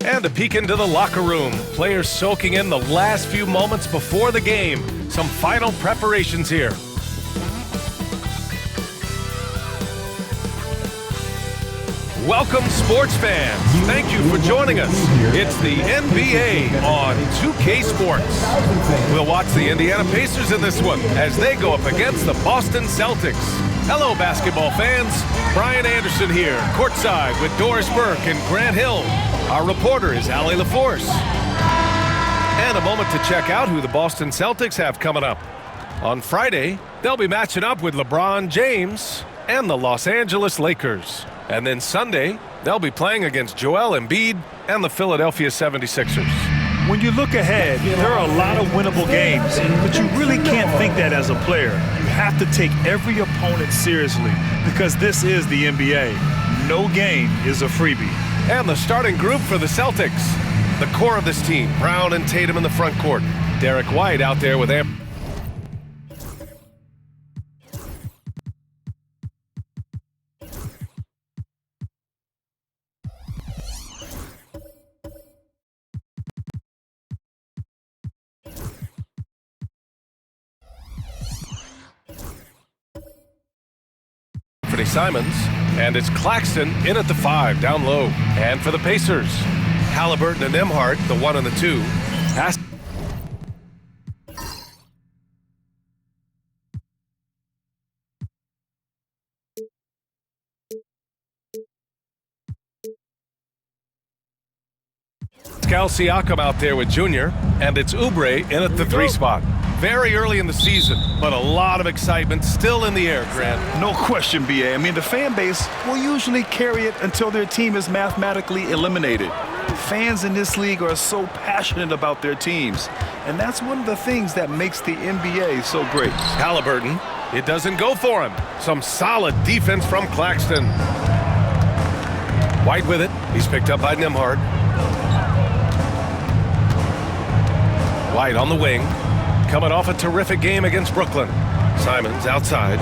And a peek into the locker room. Players soaking in the last few moments before the game. Some final preparations here. Welcome, sports fans. Thank you for joining us. It's the NBA on 2K Sports. We'll watch the Indiana Pacers in this one as they go up against the Boston Celtics. Hello, basketball fans. Brian Anderson here, courtside with Doris Burke and Grant Hill. Our reporter is Allie LaForce. And a moment to check out who the Boston Celtics have coming up. On Friday, they'll be matching up with LeBron James and the Los Angeles Lakers. And then Sunday, they'll be playing against Joel Embiid and the Philadelphia 76ers. When you look ahead, there are a lot of winnable games, but you really can't think that as a player. You have to take every opponent seriously because this is the NBA. No game is a freebie. And the starting group for the Celtics. The core of this team, Brown and Tatum in the front court. Derek White out there with Simons, and it's Claxton in at the 5, down low. And for the Pacers, Halliburton and Nembhard, the 1 and the 2. Pass. Pascal Siakam out there with Junior, and it's Oubre in at the 3 spot. Very early in the season, but a lot of excitement still in the air, Grant. No question, B.A. I mean, the fan base will usually carry it until their team is mathematically eliminated. Fans in this league are so passionate about their teams, and that's one of the things that makes the NBA so great. Halliburton, it doesn't go for him. Some solid defense from Claxton. White with it. He's picked up by Nembhard. White on the wing. Coming off a terrific game against Brooklyn. Simons outside.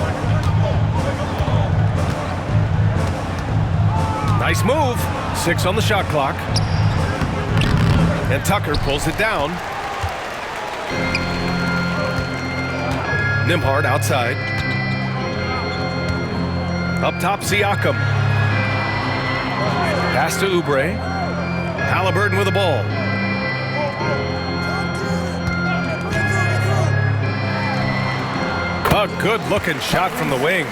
Nice move. 6 on the shot clock. And Tucker pulls it down. Nembhard outside. Up top, Siakam. Pass to Oubre. Halliburton with the ball. A good-looking shot from the wing.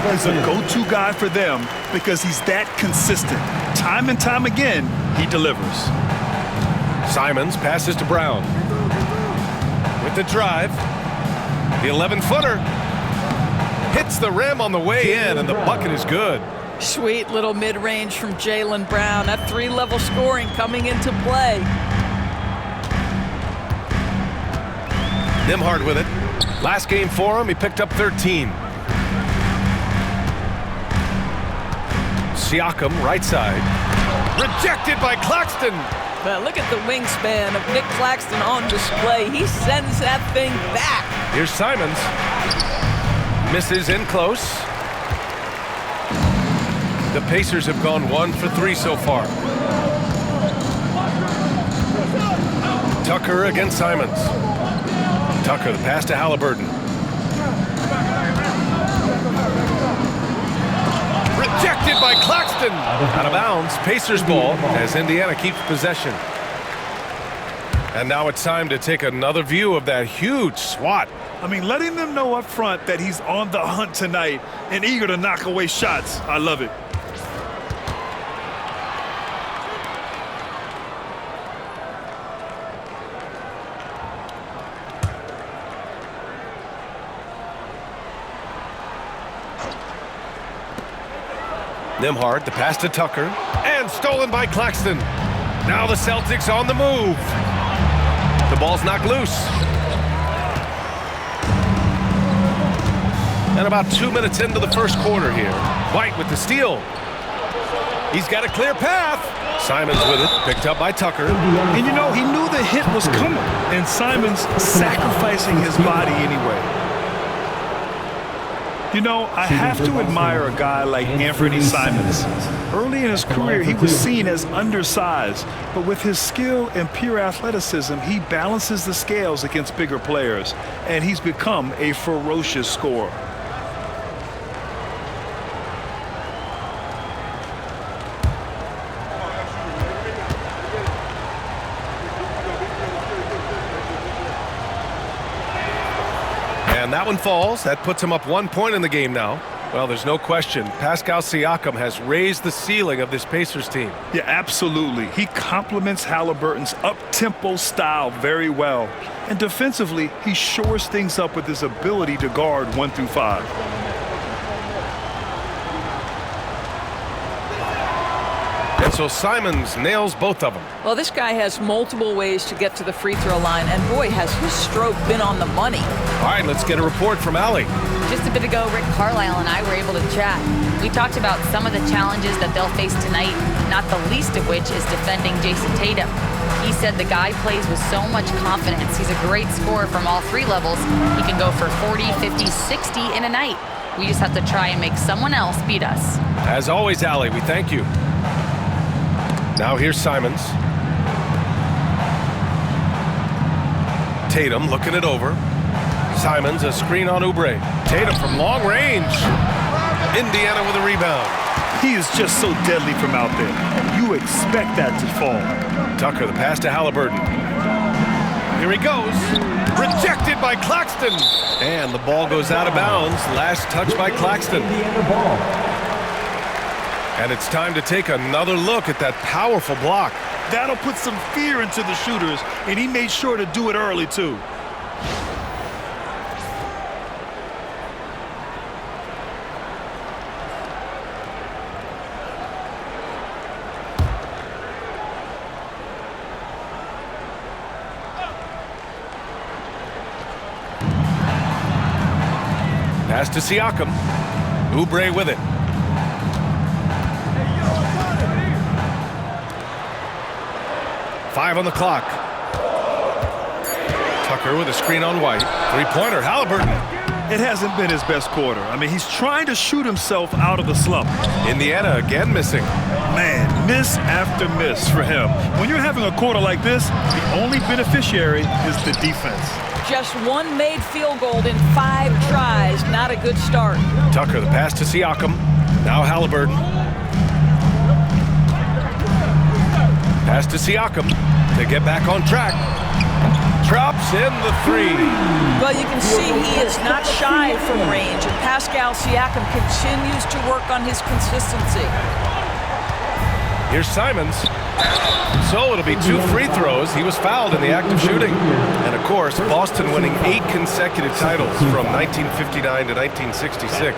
He's a go-to guy for them because he's that consistent. Time and time again, he delivers. Simons passes to Brown. With the drive. The 11-footer. Hits the rim on the way in, and the bucket is good. Sweet little mid-range from Jaylen Brown. That 3-level scoring coming into play. Nembhard with it. Last game for him, he picked up 13. Siakam, right side. Rejected by Claxton. But look at the wingspan of Nick Claxton on display. He sends that thing back. Here's Simons. Misses in close. The Pacers have gone 1 for 3 so far. Tucker against Simons. Tucker, the pass to Halliburton. Rejected by Claxton. Out of bounds. Pacers ball as Indiana keeps possession. And now it's time to take another view of that huge swat. I mean, letting them know up front that he's on the hunt tonight and eager to knock away shots. I love it. Nembhard, the pass to Tucker, and stolen by Claxton. Now the Celtics on the move. The ball's knocked loose. And about 2 minutes into the first quarter here. White with the steal. He's got a clear path. Simons with it, picked up by Tucker. And you know, he knew the hit was coming, and Simons sacrificing his body anyway. You know, I have to admire a guy like Anthony Simons. Early in his career, he was seen as undersized, but with his skill and pure athleticism, he balances the scales against bigger players, and he's become a ferocious scorer. And that one falls. That puts him up 1 point in the game now. Well, there's no question. Pascal Siakam has raised the ceiling of this Pacers team. Yeah, absolutely. He complements Halliburton's up-tempo style very well. And defensively, he shores things up with his ability to guard 1 through 5. And so Simons nails both of them. Well, this guy has multiple ways to get to the free throw line, and boy, has his stroke been on the money. All right, let's get a report from Allie. Just a bit ago, Rick Carlisle and I were able to chat. We talked about some of the challenges that they'll face tonight, not the least of which is defending Jason Tatum. He said the guy plays with so much confidence. He's a great scorer from all three levels. He can go for 40, 50, 60 in a night. We just have to try and make someone else beat us. As always, Allie, we thank you. Now here's Simons. Tatum looking it over. Simons, a screen on Oubre. Tatum from long range. Indiana with a rebound. He is just so deadly from out there. You expect that to fall. Tucker, the pass to Halliburton. Here he goes. Rejected by Claxton. And the ball goes out of bounds. Last touch by Claxton. And it's time to take another look at that powerful block. That'll put some fear into the shooters, and he made sure to do it early, too. Pass to Siakam. Oubre with it. Five on the clock. Tucker with a screen on White. Three-pointer, Halliburton. It hasn't been his best quarter. I mean, he's trying to shoot himself out of the slump. Indiana again missing. Man, miss after miss for him. When you're having a quarter like this, the only beneficiary is the defense. Just one made field goal in 5 tries. Not a good start. Tucker, the pass to Siakam. Now Halliburton. Pass to Siakam to get back on track. Drops in the three. Well, you can see he is not shy from range, and Pascal Siakam continues to work on his consistency. Here's Simons. So it'll be 2 free throws. He was fouled in the act of shooting. And, of course, Boston winning 8 consecutive titles from 1959 to 1966.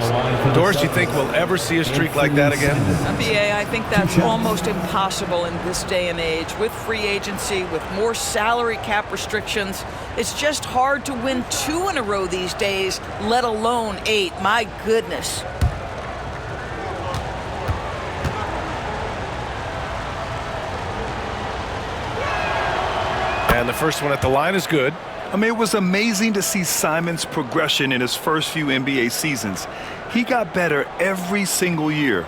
Doris, you think we'll ever see a streak like that again? NBA, I think that's almost impossible in this day and age. With free agency, with more salary cap restrictions, it's just hard to win 2 in a row these days, let alone 8. My goodness. And the first one at the line is good. I mean, it was amazing to see Simon's progression in his first few NBA seasons. He got better every single year.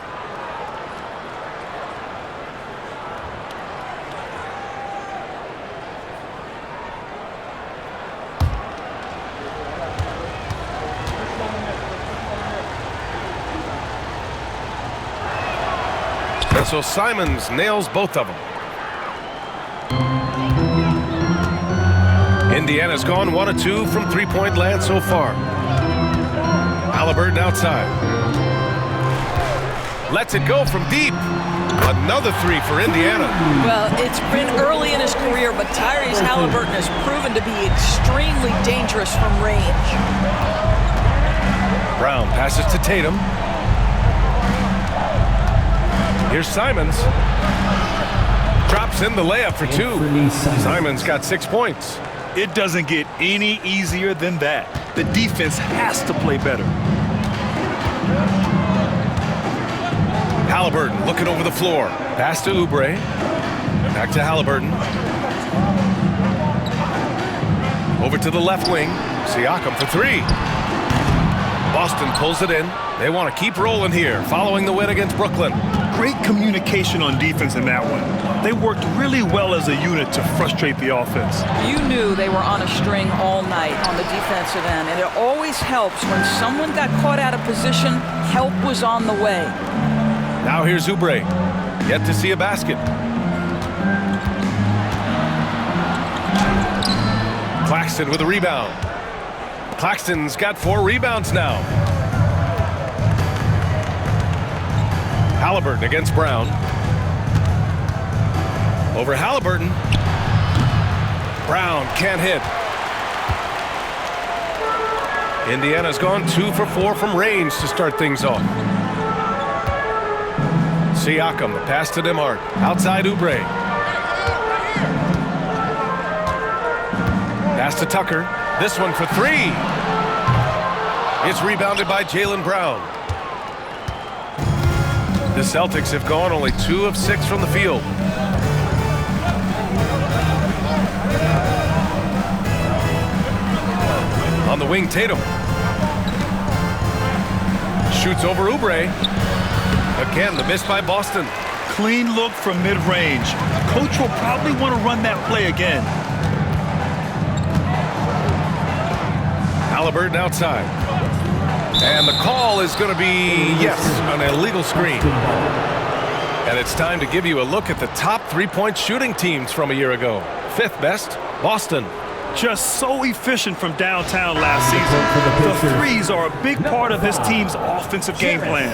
And so Simons nails both of them. Indiana's gone 1 of 2 from three-point land so far. Halliburton outside. Lets it go from deep. Another 3 for Indiana. Well, it's been early in his career, but Tyrese Halliburton has proven to be extremely dangerous from range. Brown passes to Tatum. Here's Simons. Drops in the layup for 2. Simons got 6 points. It doesn't get any easier than that. The defense has to play better. Halliburton looking over the floor. Pass to Oubre. Back to Halliburton. Over to the left wing. Siakam for 3. Boston pulls it in. They want to keep rolling here, following the win against Brooklyn. Great communication on defense in that one. They worked really well as a unit to frustrate the offense. You knew they were on a string all night on the defensive end, and it always helps when someone got caught out of position, help was on the way. Now here's Oubre. Yet to see a basket. Claxton with a rebound. Claxton's got 4 rebounds now. Halliburton against Brown. Over Halliburton. Brown can't hit. Indiana's gone 2 for 4 from range to start things off. Siakam, the pass to Nembhard. Outside Oubre. Pass to Tucker. This one for 3. It's rebounded by Jaylen Brown. The Celtics have gone only 2 of 6 from the field. On the wing, Tatum. Shoots over Oubre. Again, the miss by Boston. Clean look from mid-range. Coach will probably want to run that play again. Halliburton outside. And the call is going to be, yes, an illegal screen. And it's time to give you a look at the top three-point shooting teams from a year ago. 5th best, Boston. Just so efficient from downtown last season. The threes are a big part of this team's offensive game plan.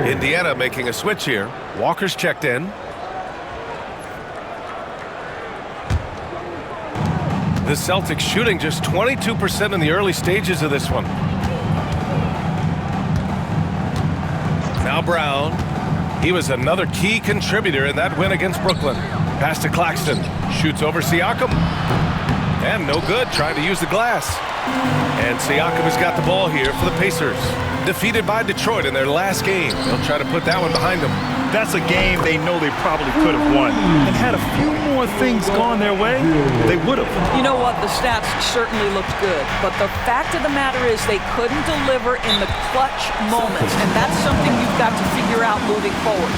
Indiana making a switch here. Walker's checked in. The Celtics shooting just 22% in the early stages of this one. Now Brown. He was another key contributor in that win against Brooklyn. Pass to Claxton. Shoots over Siakam. And no good, trying to use the glass. And Siakam has got the ball here for the Pacers. Defeated by Detroit in their last game. They'll try to put that one behind them. That's a game they know they probably could have won. And had a few more things gone their way, they would have. You know what? The stats certainly looked good. But the fact of the matter is they couldn't deliver in the clutch moments. And that's something you've got to figure out moving forward.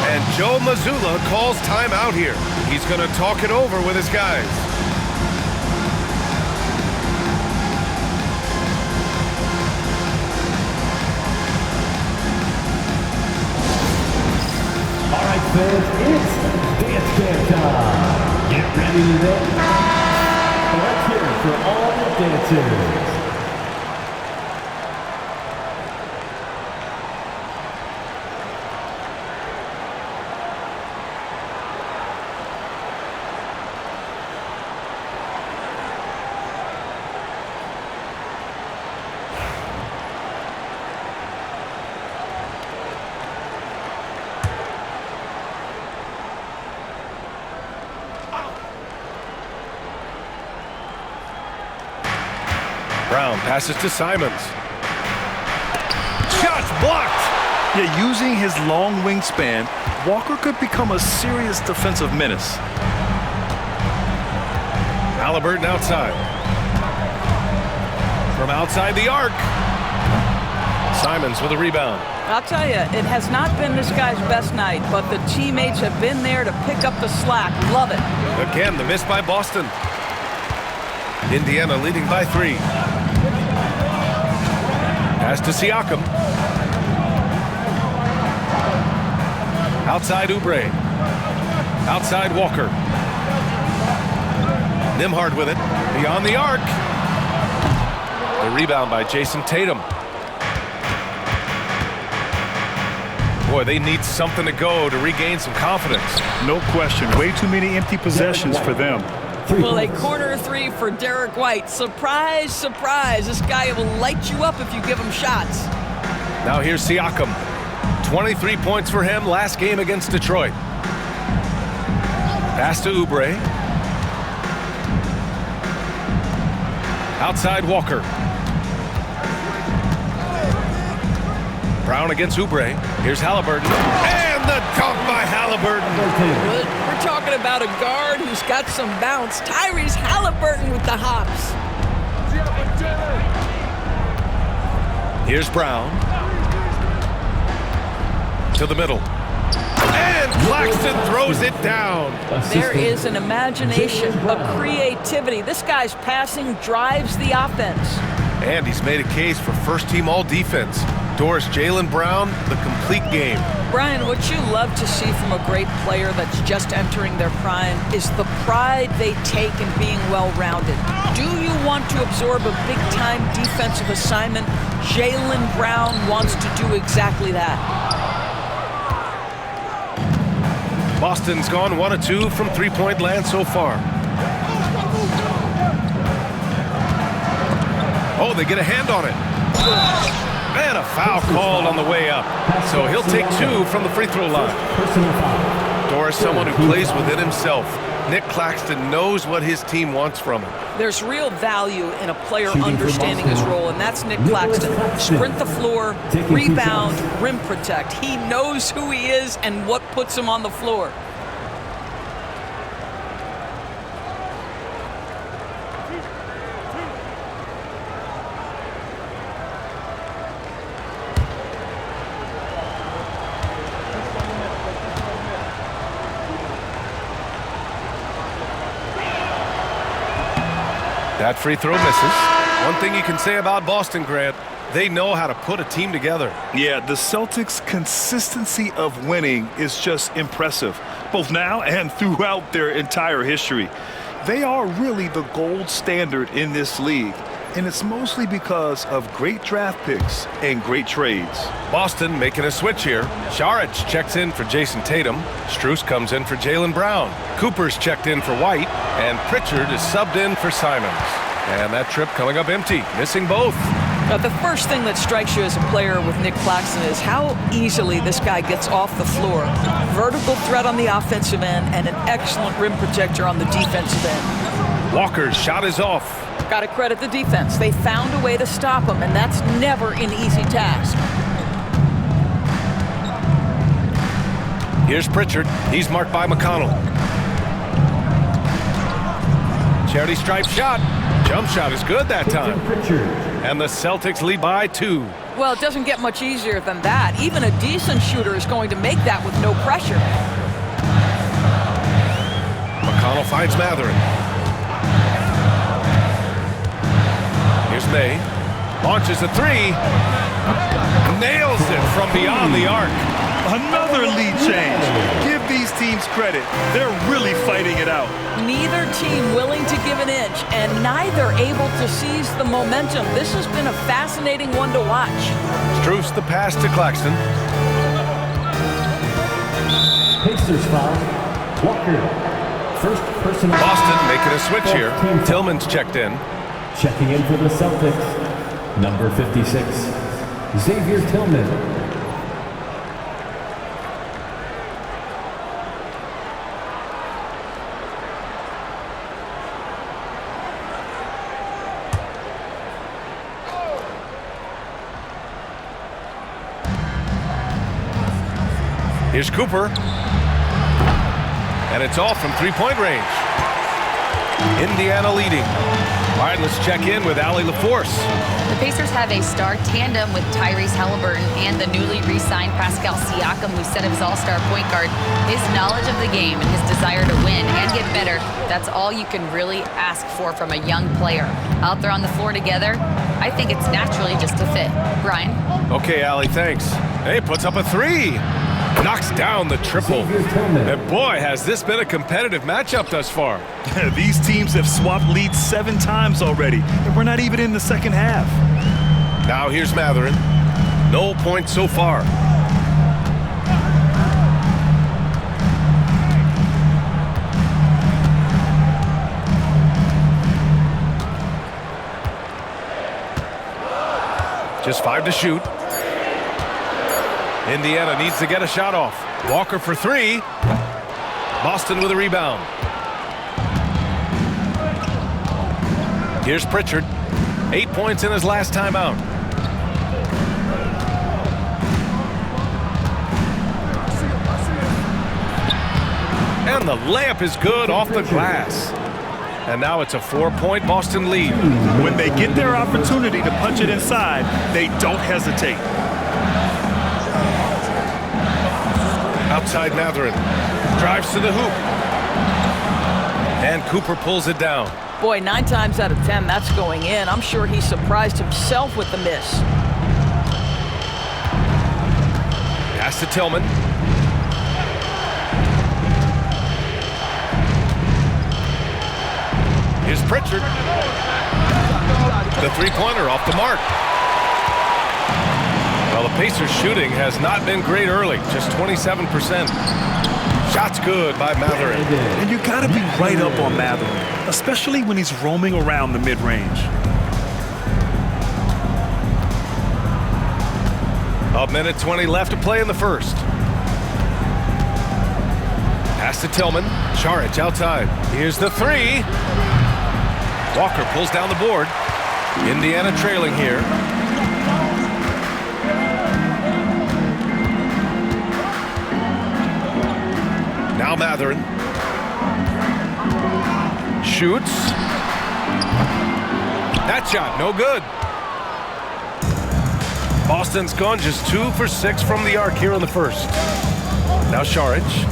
And Joe Mazzulla calls timeout here. He's going to talk it over with his guys. Fans, it's dance band time. Get ready to dance. Let's hear it for all the dancers. Brown passes to Simons. Shots blocked! Yeah, using his long wingspan, Walker could become a serious defensive menace. Halliburton outside. From outside the arc. Simons with a rebound. I'll tell you, it has not been this guy's best night, but the teammates have been there to pick up the slack. Love it. Again, the miss by Boston. Indiana leading by 3. Pass to Siakam. Outside Oubre. Outside Walker. Nembhard with it. Beyond the arc. The rebound by Jason Tatum. Boy, they need something to go to regain some confidence. No question. Way too many empty possessions for them. Well, a corner 3 for Derek White. Surprise, surprise. This guy will light you up if you give him shots. Now here's Siakam. 23 points for him last game against Detroit. Pass to Oubre. Outside Walker. Brown against Oubre. Here's Halliburton. And the dunk by Halliburton. We're talking about a guard who's got some bounce. Tyrese Halliburton with the hops. Here's Brown. To the middle. And Claxton throws it down. There is an imagination, a creativity. This guy's passing drives the offense. And he's made a case for first-team all-defense. Doris Jaylen Brown, the complete game. Brian, what you love to see from a great player that's just entering their prime is the pride they take in being well-rounded. Do you want to absorb a big-time defensive assignment? Jaylen Brown wants to do exactly that. Boston's gone 1 of 2 from three-point land so far. Oh, they get a hand on it. And a foul called on the way up. So he'll take 2 from the free throw line. Doris, someone who plays within himself. Nick Claxton knows what his team wants from him. There's real value in a player understanding his role, and that's Nick Claxton. Sprint the floor, rebound, rim protect. He knows who he is and what puts him on the floor. That free throw misses. One thing you can say about Boston, Grant, they know how to put a team together. Yeah, the Celtics' consistency of winning is just impressive, both now and throughout their entire history. They are really the gold standard in this league, and it's mostly because of great draft picks and great trades. Boston making a switch here. Saric checks in for Jason Tatum. Strus comes in for Jaylen Brown. Cooper's checked in for White. And Pritchard is subbed in for Simons. And that trip coming up empty, missing both. Now, the first thing that strikes you as a player with Nick Claxton is how easily this guy gets off the floor. Vertical threat on the offensive end and an excellent rim protector on the defensive end. Walker's shot is off. Got to credit the defense. They found a way to stop him, and that's never an easy task. Here's Pritchard. He's marked by McConnell. Charity stripe shot. Jump shot is good that time. And the Celtics lead by 2. Well, it doesn't get much easier than that. Even a decent shooter is going to make that with no pressure. McConnell finds Matherin. Here's May. Launches a 3. Nails it from beyond the arc. Another lead change. Give these teams credit. They're really fighting it out. Neither team willing to give an inch, and neither able to seize the momentum. This has been a fascinating one to watch. Strus the pass to Claxton. Pacers foul. Walker. First personal. Boston making a switch here. Tillman's checked in. Checking in for the Celtics. Number 56. Xavier Tillman. Here's Cooper. And it's off from three-point range. Indiana leading. All right, let's check in with Allie LaForce. The Pacers have a star tandem with Tyrese Halliburton and the newly re-signed Pascal Siakam, who set his all-star point guard. His knowledge of the game and his desire to win and get better, that's all you can really ask for from a young player. Out there on the floor together, I think it's naturally just a fit. Brian? Okay, Allie, thanks. Hey, puts up a 3. Knocks down the triple. And boy, has this been a competitive matchup thus far. These teams have swapped leads 7 times already, and we're not even in the second half. Now here's Matherin. No points so far. Just 5 to shoot. Indiana needs to get a shot off. Walker for 3. Boston with a rebound. Here's Pritchard. 8 points in his last time out. And the layup is good off the glass. And now it's a 4-point Boston lead. When they get their opportunity to punch it inside, they don't hesitate. Outside Mathurin. Drives to the hoop. And Cooper pulls it down. Boy, 9 times out of 10, that's going in. I'm sure he surprised himself with the miss. Pass to Tillman. Here's Pritchard. The three-pointer off the mark. Well, the Pacers' shooting has not been great early, just 27%. Shot's good by Mathurin. And you got to be right up on Mathurin, especially when he's roaming around the mid-range. A minute 20 left to play in the first. Pass to Tillman. Šarić outside. Here's the three. Walker pulls down the board. Indiana trailing here. Now Mathurin. Shoots. That shot, no good. Boston's gone just 2 for 6 from the arc here in the first. Now Šarić.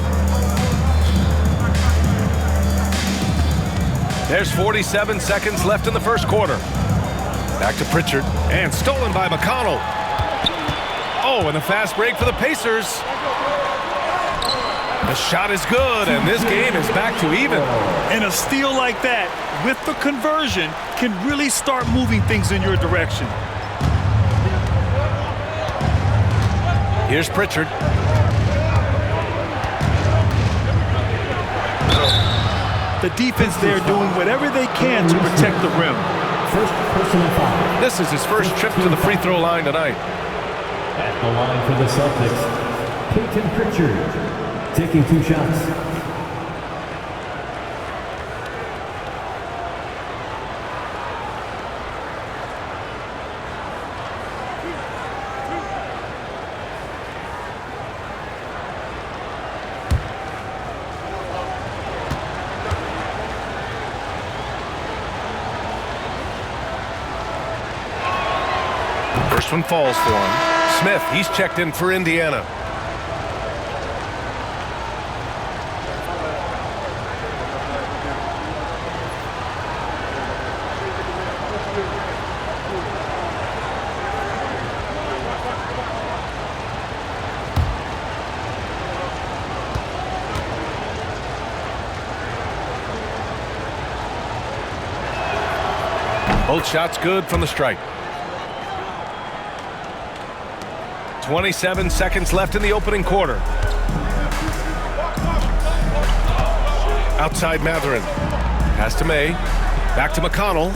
There's 47 seconds left in the first quarter. Back to Pritchard. And stolen by McConnell. Oh, and a fast break for the Pacers. The shot is good, and this game is back to even. And a steal like that, with the conversion, can really start moving things in your direction. Here's Pritchard. The defense there doing whatever they can to protect the rim. First personal foul. This is his first trip to the free throw line tonight. At the line for the Celtics, Peyton Pritchard. Taking 2 shots. First one falls for him. Smith, he's checked in for Indiana. Both shots good from the stripe. 27 seconds left in the opening quarter. Outside Mathurin. Pass to May. Back to McConnell.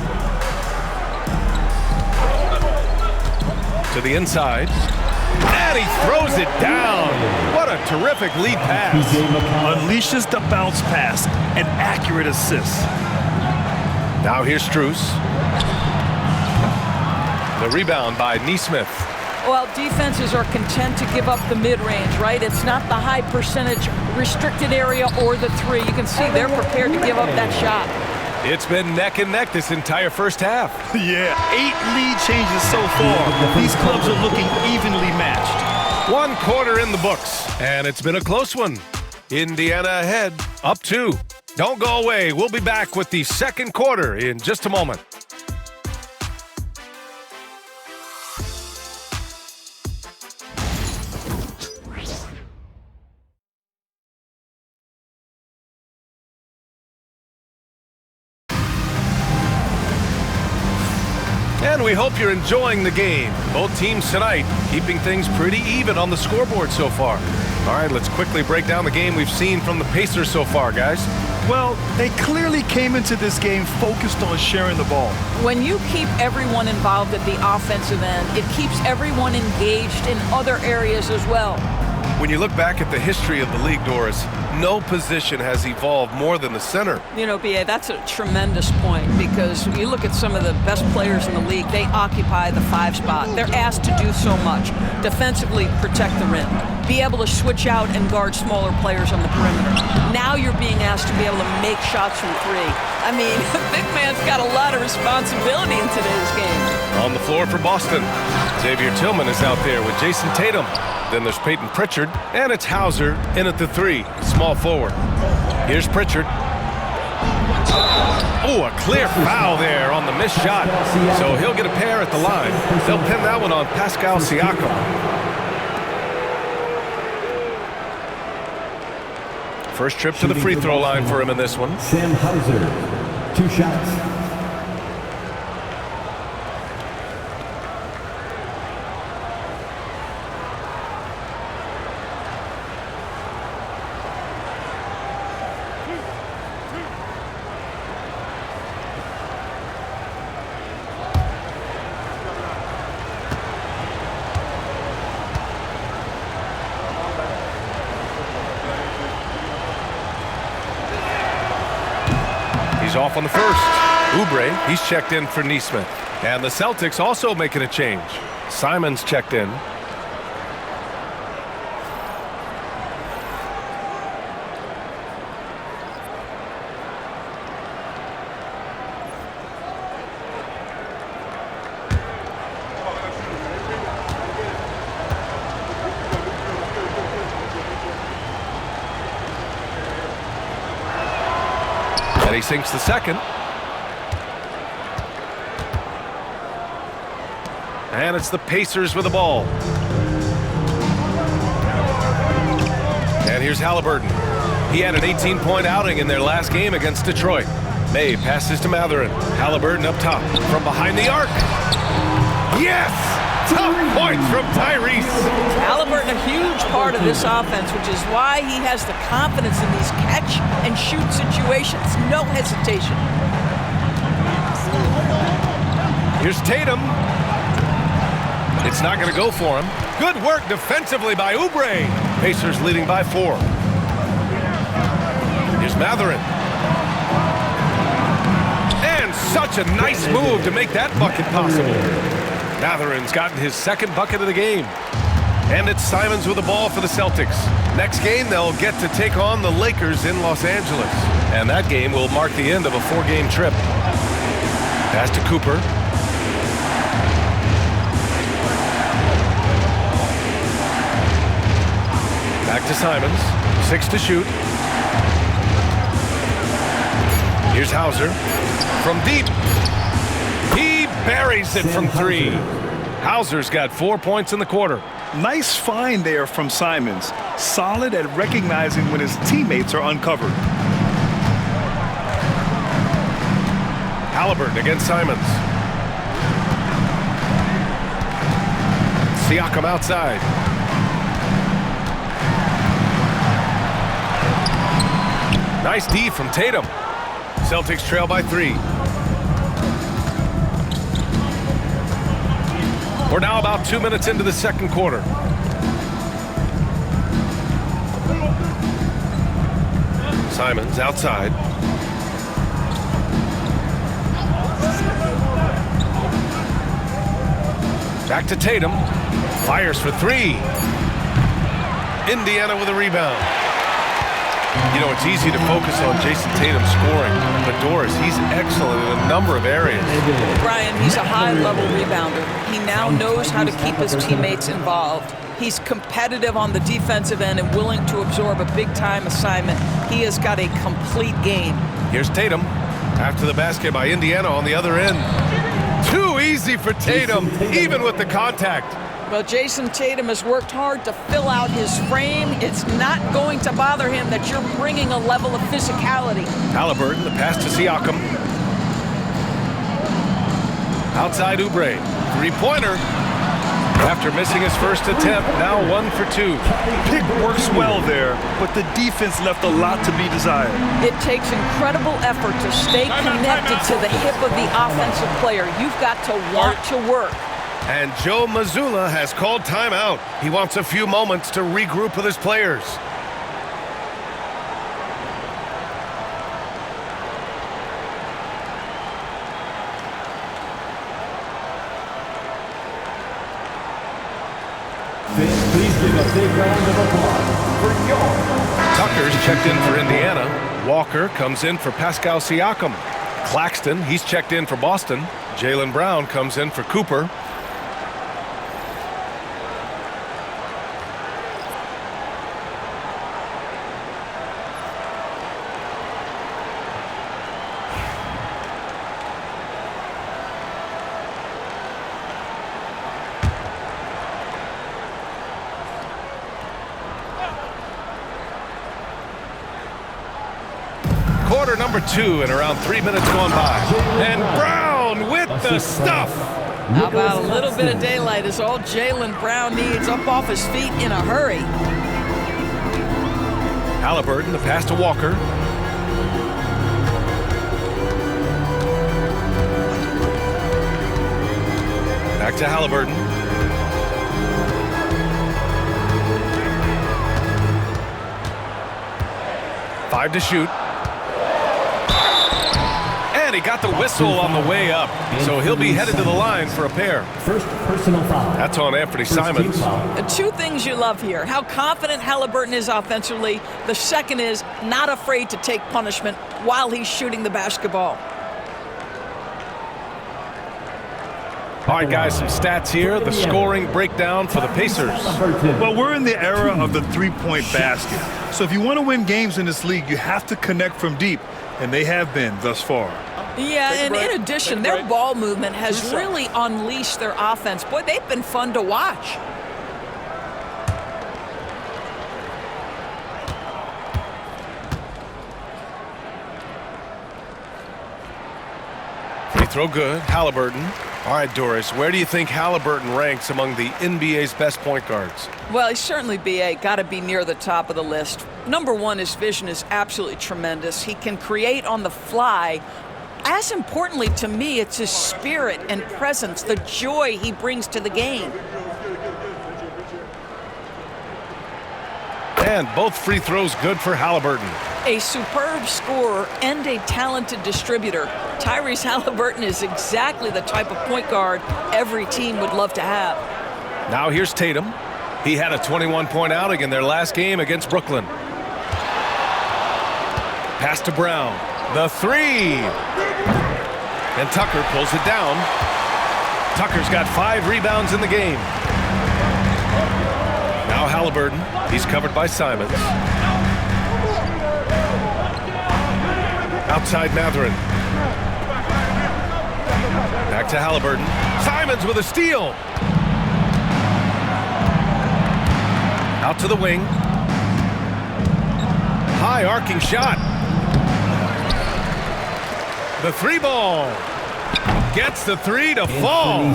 To the inside. And he throws it down. What a terrific lead pass. Unleashes the bounce pass. An accurate assist. Now here's Strus. The rebound by Nesmith. Well, defenses are content to give up the mid-range, right? It's not the high percentage restricted area or the three. You can see they're prepared to give up that shot. It's been neck and neck this entire first half. Yeah, 8 lead changes so far. These clubs are looking evenly matched. 1 quarter in the books, and it's been a close one. Indiana ahead, up 2. Don't go away. We'll be back with the second quarter in just a moment. And we hope you're enjoying the game. Both teams tonight keeping things pretty even on the scoreboard so far. All right, let's quickly break down the game we've seen from the Pacers so far, guys. Well, they clearly came into this game focused on sharing the ball. When you keep everyone involved at the offensive end, it keeps everyone engaged in other areas as well. When you look back at the history of the league, Doris, no position has evolved more than the center. You know, B.A., that's a tremendous point because you look at some of the best players in the league, they occupy the 5 spot. They're asked to do so much. Defensively, protect the rim. Be able to switch out and guard smaller players on the perimeter. Now you're being asked has to be able to make shots from three. I mean, the big man's got a lot of responsibility in today's game. On the floor for Boston, Xavier Tillman is out there with Jason Tatum. Then there's Peyton Pritchard, and it's Hauser in at the three, small forward. Here's Pritchard. Oh, a clear foul there on the missed shot. So he'll get a pair at the line. They'll pin that one on Pascal Siakam. First trip to the free throw line for him in this one. Sam Hauser, 2 shots. He's off on the first. Oubre, he's checked in for Nesmith. And the Celtics also making a change. Simons checked in. And he sinks the second. And it's the Pacers with the ball. And here's Halliburton. He had an 18-point outing in their last game against Detroit. May passes to Matherin. Halliburton up top from behind the arc. Yes! Tough points from Tyrese. Halliburton a huge part of this offense, which is why he has the confidence in these catch-and-shoot situations. No hesitation. Here's Tatum. It's not going to go for him. Good work defensively by Oubre. Pacers leading by 4. Here's Matherin. And such a nice move to make that bucket possible. Matherin's gotten his second bucket of the game. And it's Simons with the ball for the Celtics. Next game, they'll get to take on the Lakers in Los Angeles. And that game will mark the end of a 4-game trip. Pass to Cooper. Back to Simons. 6 to shoot. Here's Hauser. From deep. He buries it from 3. Hauser's got 4 points in the quarter. Nice find there from Simons. Solid at recognizing when his teammates are uncovered. Halliburton against Simons. Siakam outside. Nice D from Tatum. Celtics trail by 3. We're now about 2 minutes into the second quarter. Simons outside. Back to Tatum. Fires for 3. Indiana with a rebound. You know, it's easy to focus on Jason Tatum scoring, but Doris, he's excellent in a number of areas. Brian, he's a high-level rebounder. He now knows how to keep his teammates involved. He's competitive on the defensive end and willing to absorb a big-time assignment. He has got a complete game. Here's Tatum. After the basket by Indiana on the other end. Too easy for Tatum, even with the contact. Well, Jason Tatum has worked hard to fill out his frame. It's not going to bother him that you're bringing a level of physicality. Halliburton, the pass to Siakam. Outside Oubre. 3-pointer. After missing his first attempt, now 1 for 2. Pick works well there, but the defense left a lot to be desired. It takes incredible effort to stay connected to the hip of the offensive player. You've got to want to work. And Joe Mazzulla has called timeout. He wants a few moments to regroup with his players. Please give a big round of applause for your Tucker's checked in for Indiana. Walker comes in for Pascal Siakam. Claxton, he's checked in for Boston. Jaylen Brown comes in for Cooper. Quarter number 2 and around 3 minutes gone by. And Brown with the stuff. How about a little bit of daylight is all Jaylen Brown needs, up off his feet in a hurry. Halliburton, the pass to Walker. Back to Halliburton. Five to shoot. He got the whistle on the way up, so he'll be headed to the line for a pair. First personal foul. That's on Anthony Simons. Two things you love here: how confident Halliburton is offensively. The second is not afraid to take punishment while he's shooting the basketball. All right, guys, some stats here. The scoring breakdown for the Pacers. Well, we're in the era of the three-point basket. So if you want to win games in this league, you have to connect from deep, and they have been thus far. Yeah, and in addition, their ball movement has really unleashed their offense. Boy, they've been fun to watch. Free throw good. Halliburton. All right, Doris, where do you think Halliburton ranks among the NBA's best point guards? Well, he's certainly, B.A., got to be near the top of the list. Number one, his vision is absolutely tremendous. He can create on the fly. As importantly to me, it's his spirit and presence, the joy he brings to the game. And both free throws good for Halliburton. A superb scorer and a talented distributor. Tyrese Halliburton is exactly the type of point guard every team would love to have. Now here's Tatum. He had a 21-point outing in their last game against Brooklyn. Pass to Brown. The three. And Tucker pulls it down. Tucker's got 5 rebounds in the game. Now Halliburton. He's covered by Simons. Outside Mathurin. Back to Halliburton. Simons with a steal. Out to the wing. High arcing shot. The three ball. Gets the three to fall.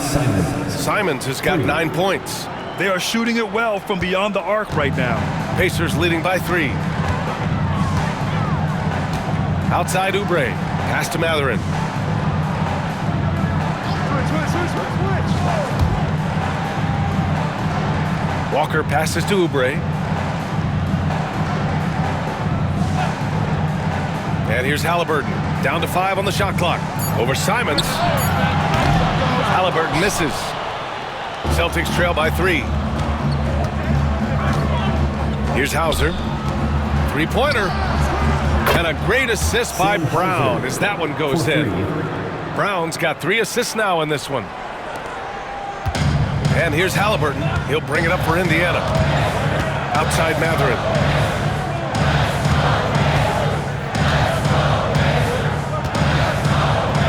Simons has got 9 points. They are shooting it well from beyond the arc right now. Pacers leading by 3. Outside Oubre. Pass to Mathurin. Walker passes to Oubre. And here's Halliburton. Down to 5 on the shot clock. Over Simons. Halliburton misses. Celtics trail by 3. Here's Hauser. Three-pointer. And a great assist by Brown as that one goes in. Brown's got 3 assists now in this one. And here's Halliburton. He'll bring it up for Indiana. Outside Mathurin.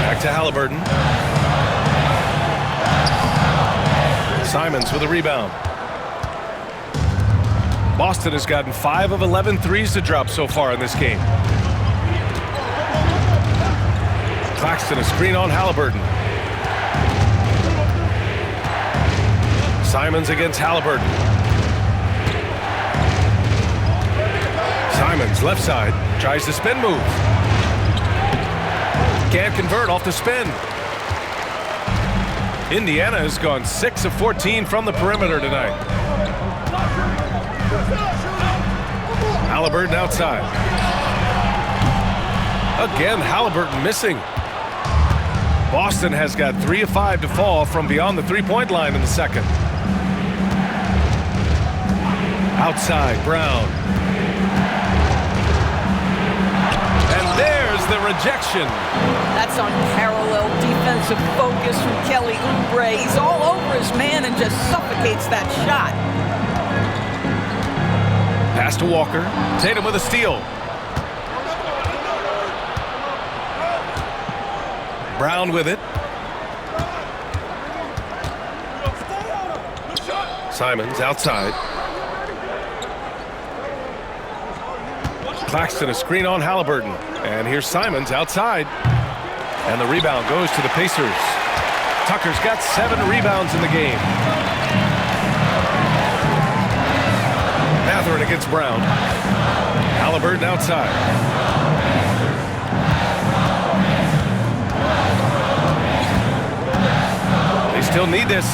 Back to Halliburton. Simons with a rebound. Boston has gotten 5 of 11 threes to drop so far in this game. Claxton a screen on Halliburton. Simons against Halliburton. Simons left side tries the spin move. Can't convert off the spin. Indiana has gone 6 of 14 from the perimeter tonight. Halliburton outside. Again, Halliburton missing. Boston has got 3 of 5 to fall from beyond the three-point line in the second. Outside, Brown. ejection. That's unparalleled defensive focus from Kelly Oubre. He's all over his man and just suffocates that shot. Pass to Walker. Tatum with a steal. Brown with it. Simons outside. Claxton a screen on Halliburton. And here's Simons outside. And the rebound goes to the Pacers. Tucker's got 7 rebounds in the game. Mathurin against Brown. Halliburton outside. They still need this.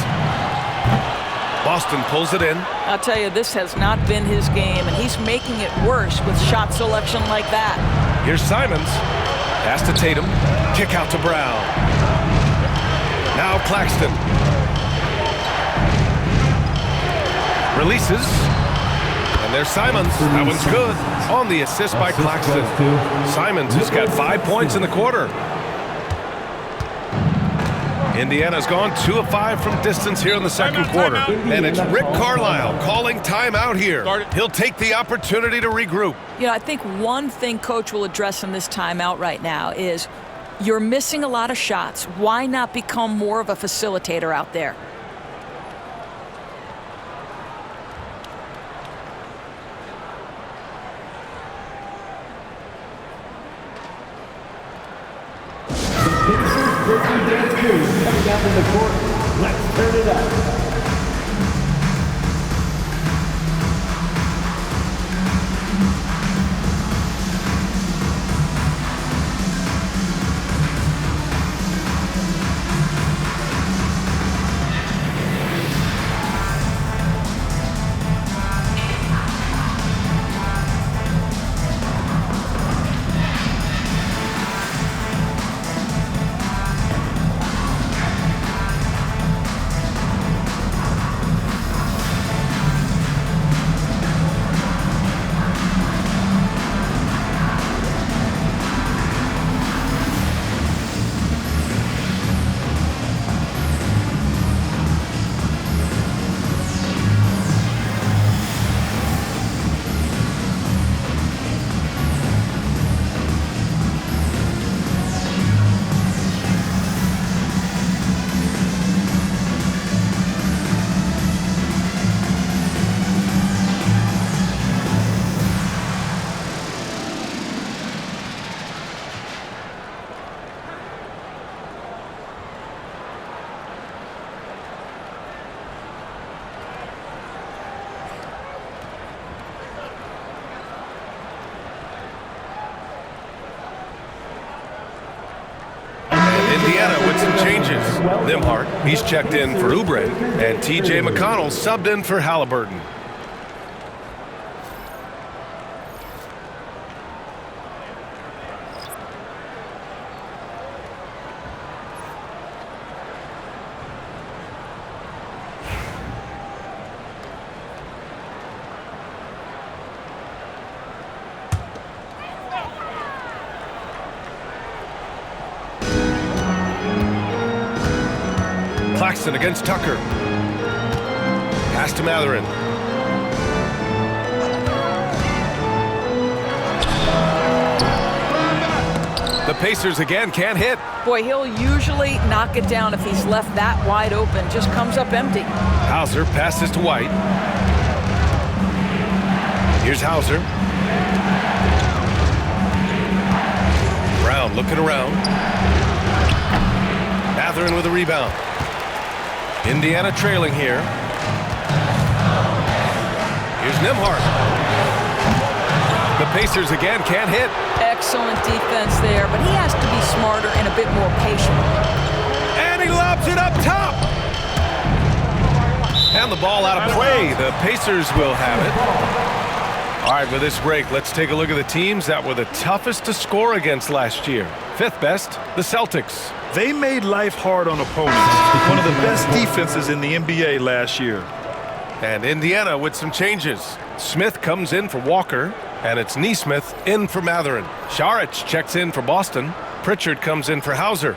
Boston pulls it in. I'll tell you, this has not been his game, and he's making it worse with shot selection like that. Here's Simons. Pass to Tatum. Kick out to Brown. Now Claxton. Releases. And there's Simons. That one's good. On the assist by Claxton. Simons has got 5 points in the quarter. Indiana's gone 2 of 5 from distance here in the second quarter. And it's Rick Carlisle calling timeout here. He'll take the opportunity to regroup. You know, I think one thing Coach will address in this timeout right now is you're missing a lot of shots. Why not become more of a facilitator out there? Coming down to the court. Let's turn it up. Indiana with some changes. Nembhard, he's checked in for Oubre, and T.J. McConnell subbed in for Halliburton. Claxton against Tucker. Pass to Mathurin. The Pacers again can't hit. Boy, he'll usually knock it down if he's left that wide open. Just comes up empty. Hauser passes to White. Here's Hauser. Brown looking around. Mathurin with a rebound. Indiana trailing here. Here's Nembhard. The Pacers again can't hit. Excellent defense there, but he has to be smarter and a bit more patient. And he lobs it up top. And the ball out of play. The Pacers will have it. All right, with this break, let's take a look at the teams that were the toughest to score against last year. 5th best, the Celtics. They made life hard on opponents. One of the best defenses in the NBA last year. And Indiana with some changes. Smith comes in for Walker, And it's Neesmith in for Matherin. Šarić checks in for Boston. Pritchard comes in for Hauser.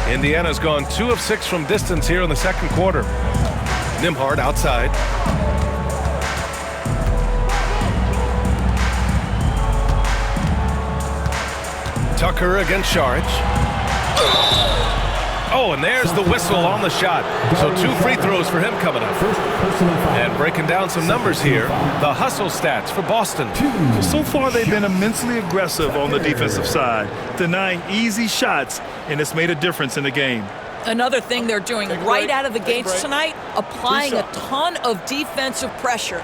Indiana's gone 2 of 6 from distance here in the second quarter. Nembhard outside. Tucker against Šarić. Oh, and there's the whistle on the shot. So 2 free throws for him coming up. And breaking down some numbers here, the hustle stats for Boston. So far, they've been immensely aggressive on the defensive side, denying easy shots, and it's made a difference in the game. Another thing they're doing right out of the gates tonight, applying a ton of defensive pressure.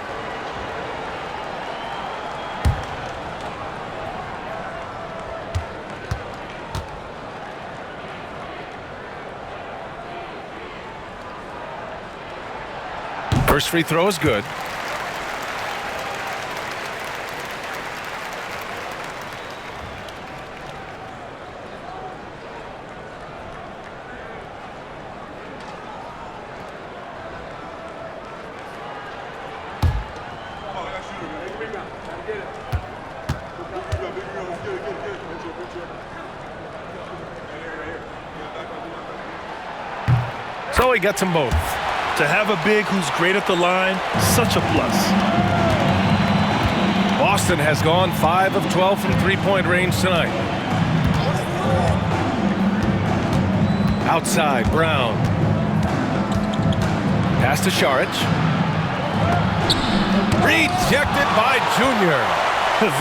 First free throw is good. So he gets them both. To have a big who's great at the line, such a plus. Boston has gone 5 of 12 from three-point range tonight. Outside, Brown. Pass to Šarić. Rejected by Junior.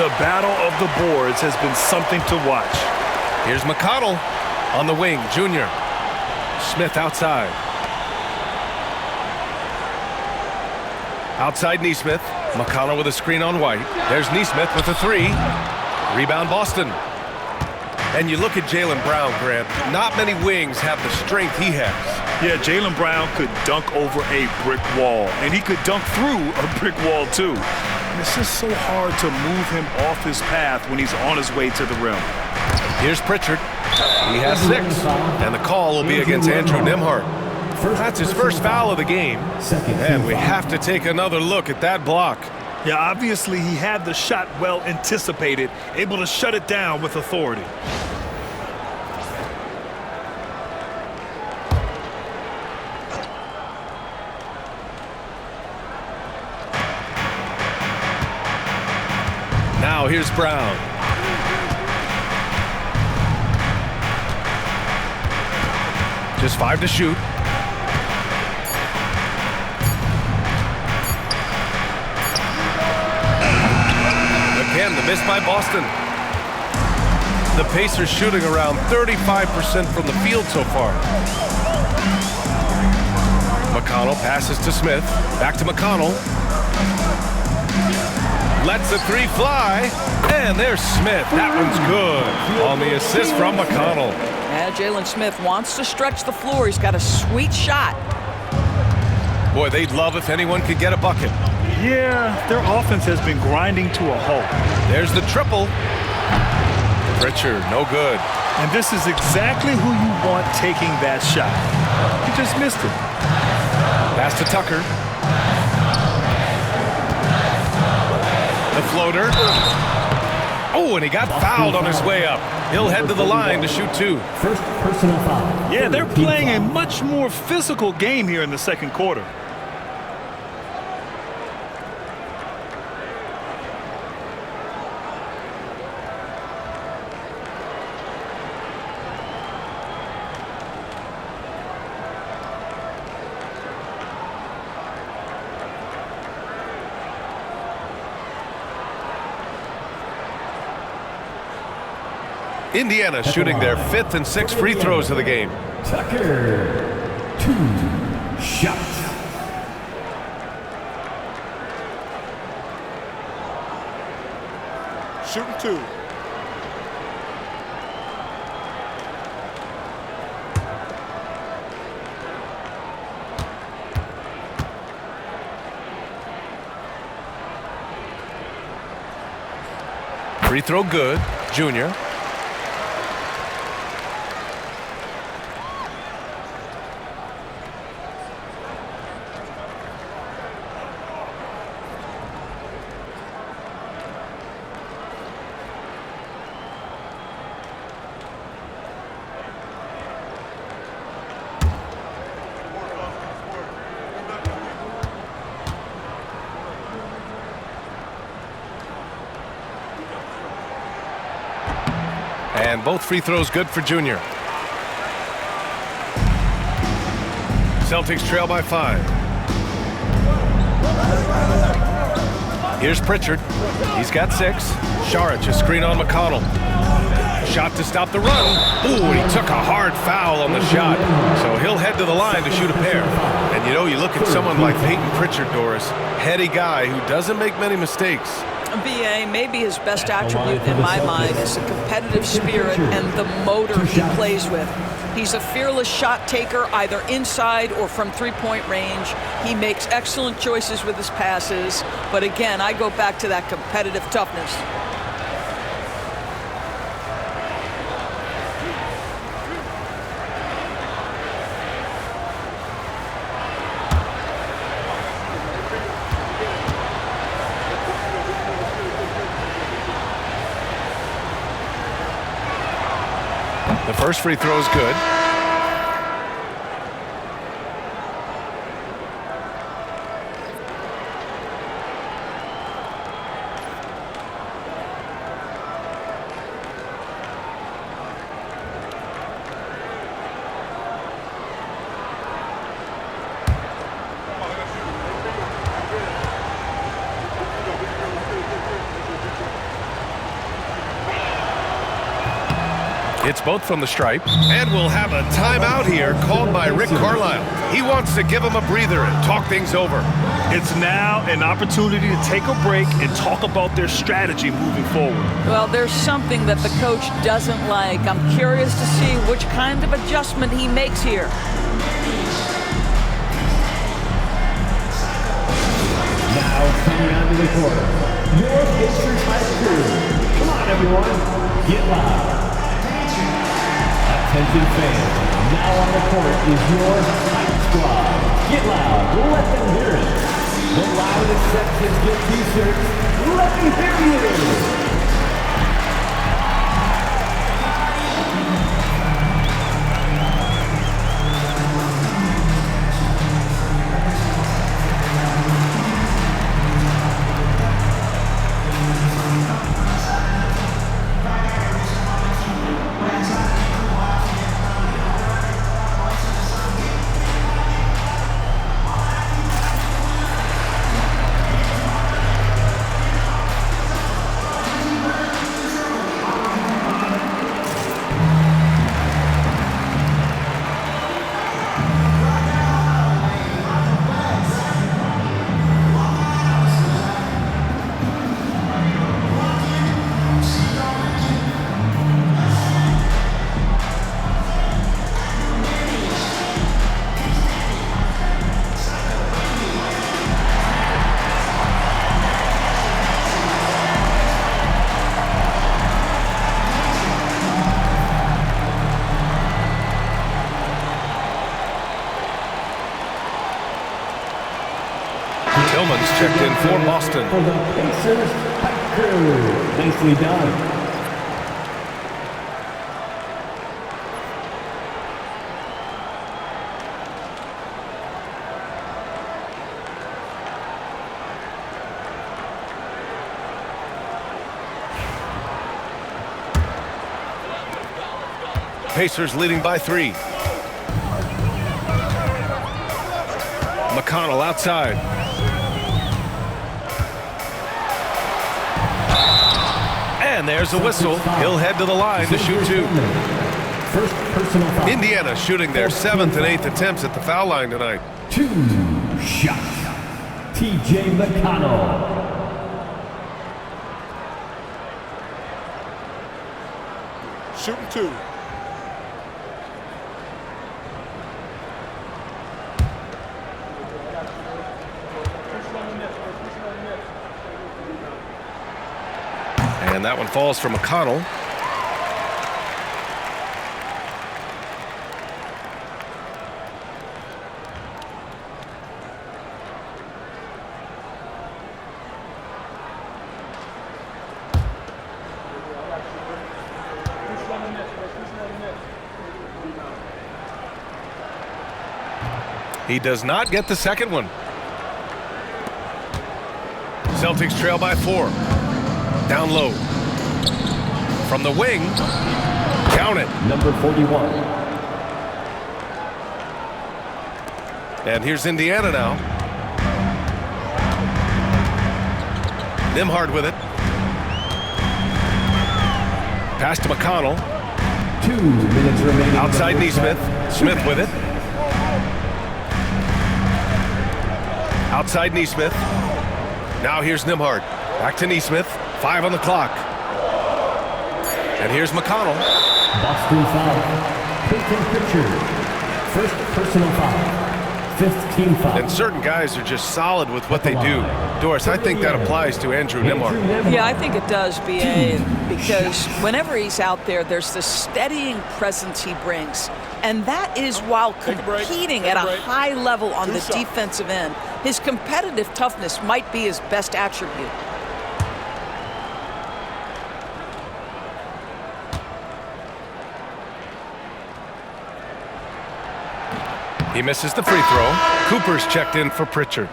The battle of the boards has been something to watch. Here's McConnell on the wing, Junior. Smith outside. Outside Neesmith. McConnell with a screen on White. There's Neesmith with a 3. Rebound Boston. And you look at Jaylen Brown, Grant. Not many wings have the strength he has. Yeah, Jaylen Brown could dunk over a brick wall. And he could dunk through a brick wall, too. And it's just so hard to move him off his path when he's on his way to the rim. Here's Pritchard. He has 6. And the call will be against Andrew Nembhard. That's his first foul of the game. And we have to take another look at that block. Yeah, obviously he had the shot well anticipated, able to shut it down with authority. Now here's Brown. Just 5 to shoot. Again, the miss by Boston. The Pacers shooting around 35% from the field so far. McConnell passes to Smith. Back to McConnell. Lets the 3 fly. And there's Smith. That one's good on the assist from McConnell. Yeah, Jalen Smith wants to stretch the floor. He's got a sweet shot. Boy, they'd love if anyone could get a bucket. Yeah, their offense has been grinding to a halt. There's the triple. Pritchard, no good. And this is exactly who you want taking that shot. He just missed it. Pass to Tucker. The floater. Oh, and he got fouled on his way up. He'll head to the line to shoot 2. First personal foul. Yeah, they're playing a much more physical game here in the second quarter. Indiana shooting their 5th and 6th free throws of the game. Tucker, 2 shots. Shooting 2. Free throw good. Junior. And both free throws good for Junior. Celtics trail by 5. Here's Pritchard. He's got 6. Saric, a screen on McConnell. Shot to stop the run. Ooh, and he took a hard foul on the shot. So he'll head to the line to shoot a pair. And you know, you look at someone like Peyton Pritchard, Doris, heady guy who doesn't make many mistakes. BA, maybe his best attribute in my mind is the competitive spirit and the motor he plays with. He's a fearless shot taker, either inside or from three-point range. He makes excellent choices with his passes. But again, I go back to that competitive toughness. The first free throw is good. It's both from the stripe. And we'll have a timeout here called by Rick Carlisle. He wants to give him a breather and talk things over. It's now an opportunity to take a break and talk about their strategy moving forward. Well, there's something that the coach doesn't like. I'm curious to see which kind of adjustment he makes here. Now coming onto the court, your Pacers high crew. Come on, everyone, get loud. Attention fans, now on the court is your hype squad. Get loud, let them hear it. The loudest sections get t-shirts. Let me hear you. Tillman's checked in for Boston. For the Pacers hype crew. Nicely done. Pacers leading by 3. McConnell outside. And there's a whistle. He'll head to the line to shoot 2. First personal foul. Indiana shooting their 7th and 8th attempts at the foul line tonight. 2 shots. TJ McConnell. Shooting 2. And that one falls for McConnell. He does not get the second one. Celtics trail by 4. Down low. From the wing. Count it. Number 41. And here's Indiana now. Nembhard with it. Pass to McConnell. 2 minutes remaining. Outside Neesmith. Smith with it. Outside Neesmith. Now here's Nembhard. Back to Neesmith. 5 on the clock. And here's McConnell. Boston foul. Peyton Pritchard. First personal foul. 5th team foul. And certain guys are just solid with what they do. Doris, I think that applies to Andrew Nembhard. Yeah, I think it does, B.A., because whenever he's out there, there's this steadying presence he brings. And that is while competing at a high level on the defensive end. His competitive toughness might be his best attribute. He misses the free throw. Cooper's checked in for Pritchard.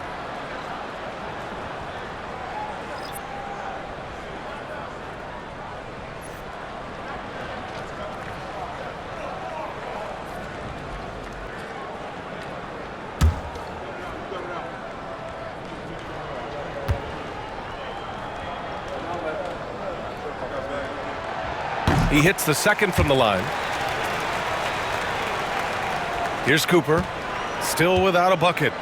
He hits the second from the line. Here's Cooper, still without a bucket.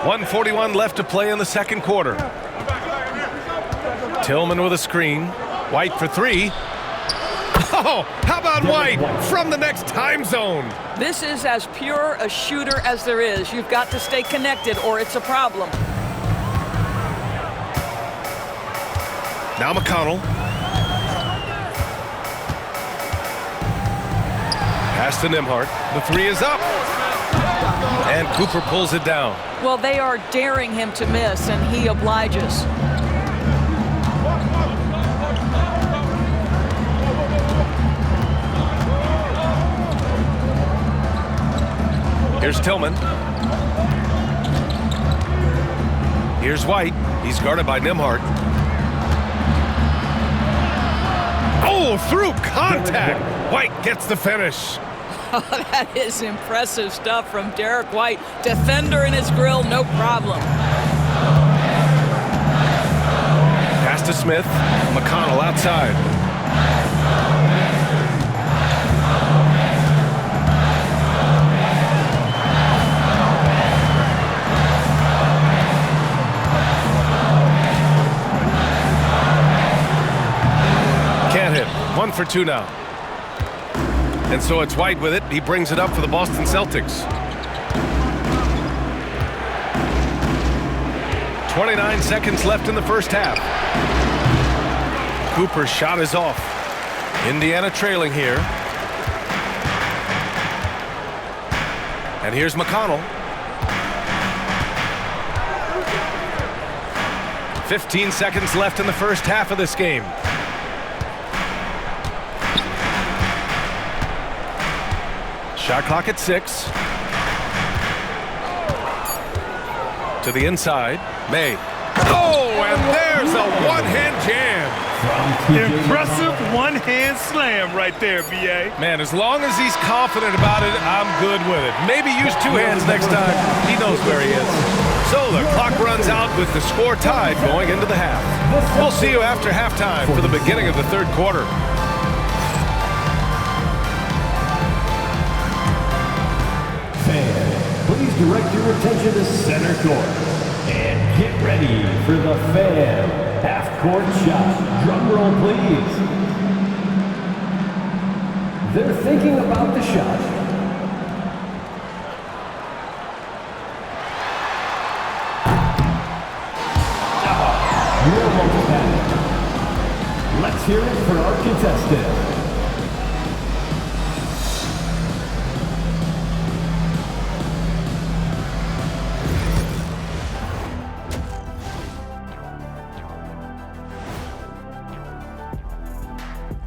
.141 left to play in the second quarter. Tillman with a screen. White for 3. Oh, how about White from the next time zone? This is as pure a shooter as there is. You've got to stay connected or it's a problem. Now McConnell. Pass to Nembhard. The 3 is up. And Cooper pulls it down. Well, they are daring him to miss, and he obliges. Here's Tillman. Here's White. He's guarded by Nembhard. Oh, through contact. White gets the finish. Oh, that is impressive stuff from Derek White. Defender in his grill, no problem. Pass to Smith. McConnell outside. Can't hit. 1 for 2 now. And so it's White with it. He brings it up for the Boston Celtics. 29 seconds left in the first half. Cooper's shot is off. Indiana trailing here. And here's McConnell. 15 seconds left in the first half of this game. Shot clock at 6. To the inside. May. Oh, and there's a one-hand jam. Impressive one-hand slam right there, B.A. Man, as long as he's confident about it, I'm good with it. Maybe use 2 hands next time. He knows where he is. So the clock runs out with the score tied going into the half. We'll see you after halftime for the beginning of the third quarter. Please direct your attention to center court and get ready for the Fan half-court shot. Drum roll, please. They're thinking about the shot. You almost had it. Let's hear it for our contestant.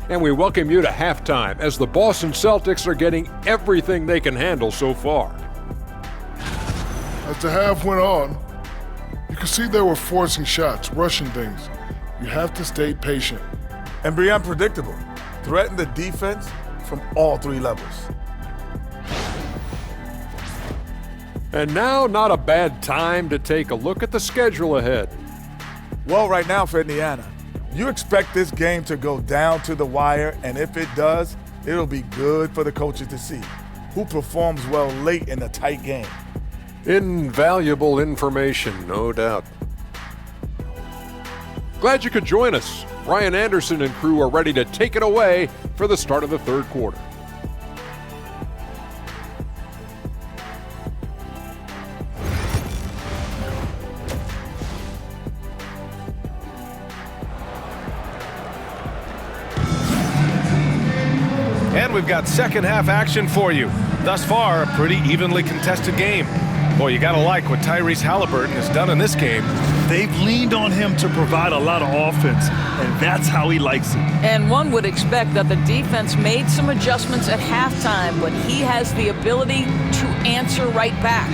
And we welcome you to halftime as the Boston Celtics are getting everything they can handle so far. As the half went on, you could see they were forcing shots, rushing things. You have to stay patient. And be unpredictable. Threaten the defense from all three levels. And now, not a bad time to take a look at the schedule ahead. Well, right now for Indiana, you expect this game to go down to the wire, and if it does, it'll be good for the coaches to see who performs well late in a tight game. Invaluable information, no doubt. Glad you could join us. Ryan Anderson and crew are ready to take it away for the start of the third quarter. And we've got second half action for you. Thus far, a pretty evenly contested game. Boy, you gotta like what Tyrese Halliburton has done in this game. They've leaned on him to provide a lot of offense, and that's how he likes it. And one would expect that the defense made some adjustments at halftime, but he has the ability to answer right back.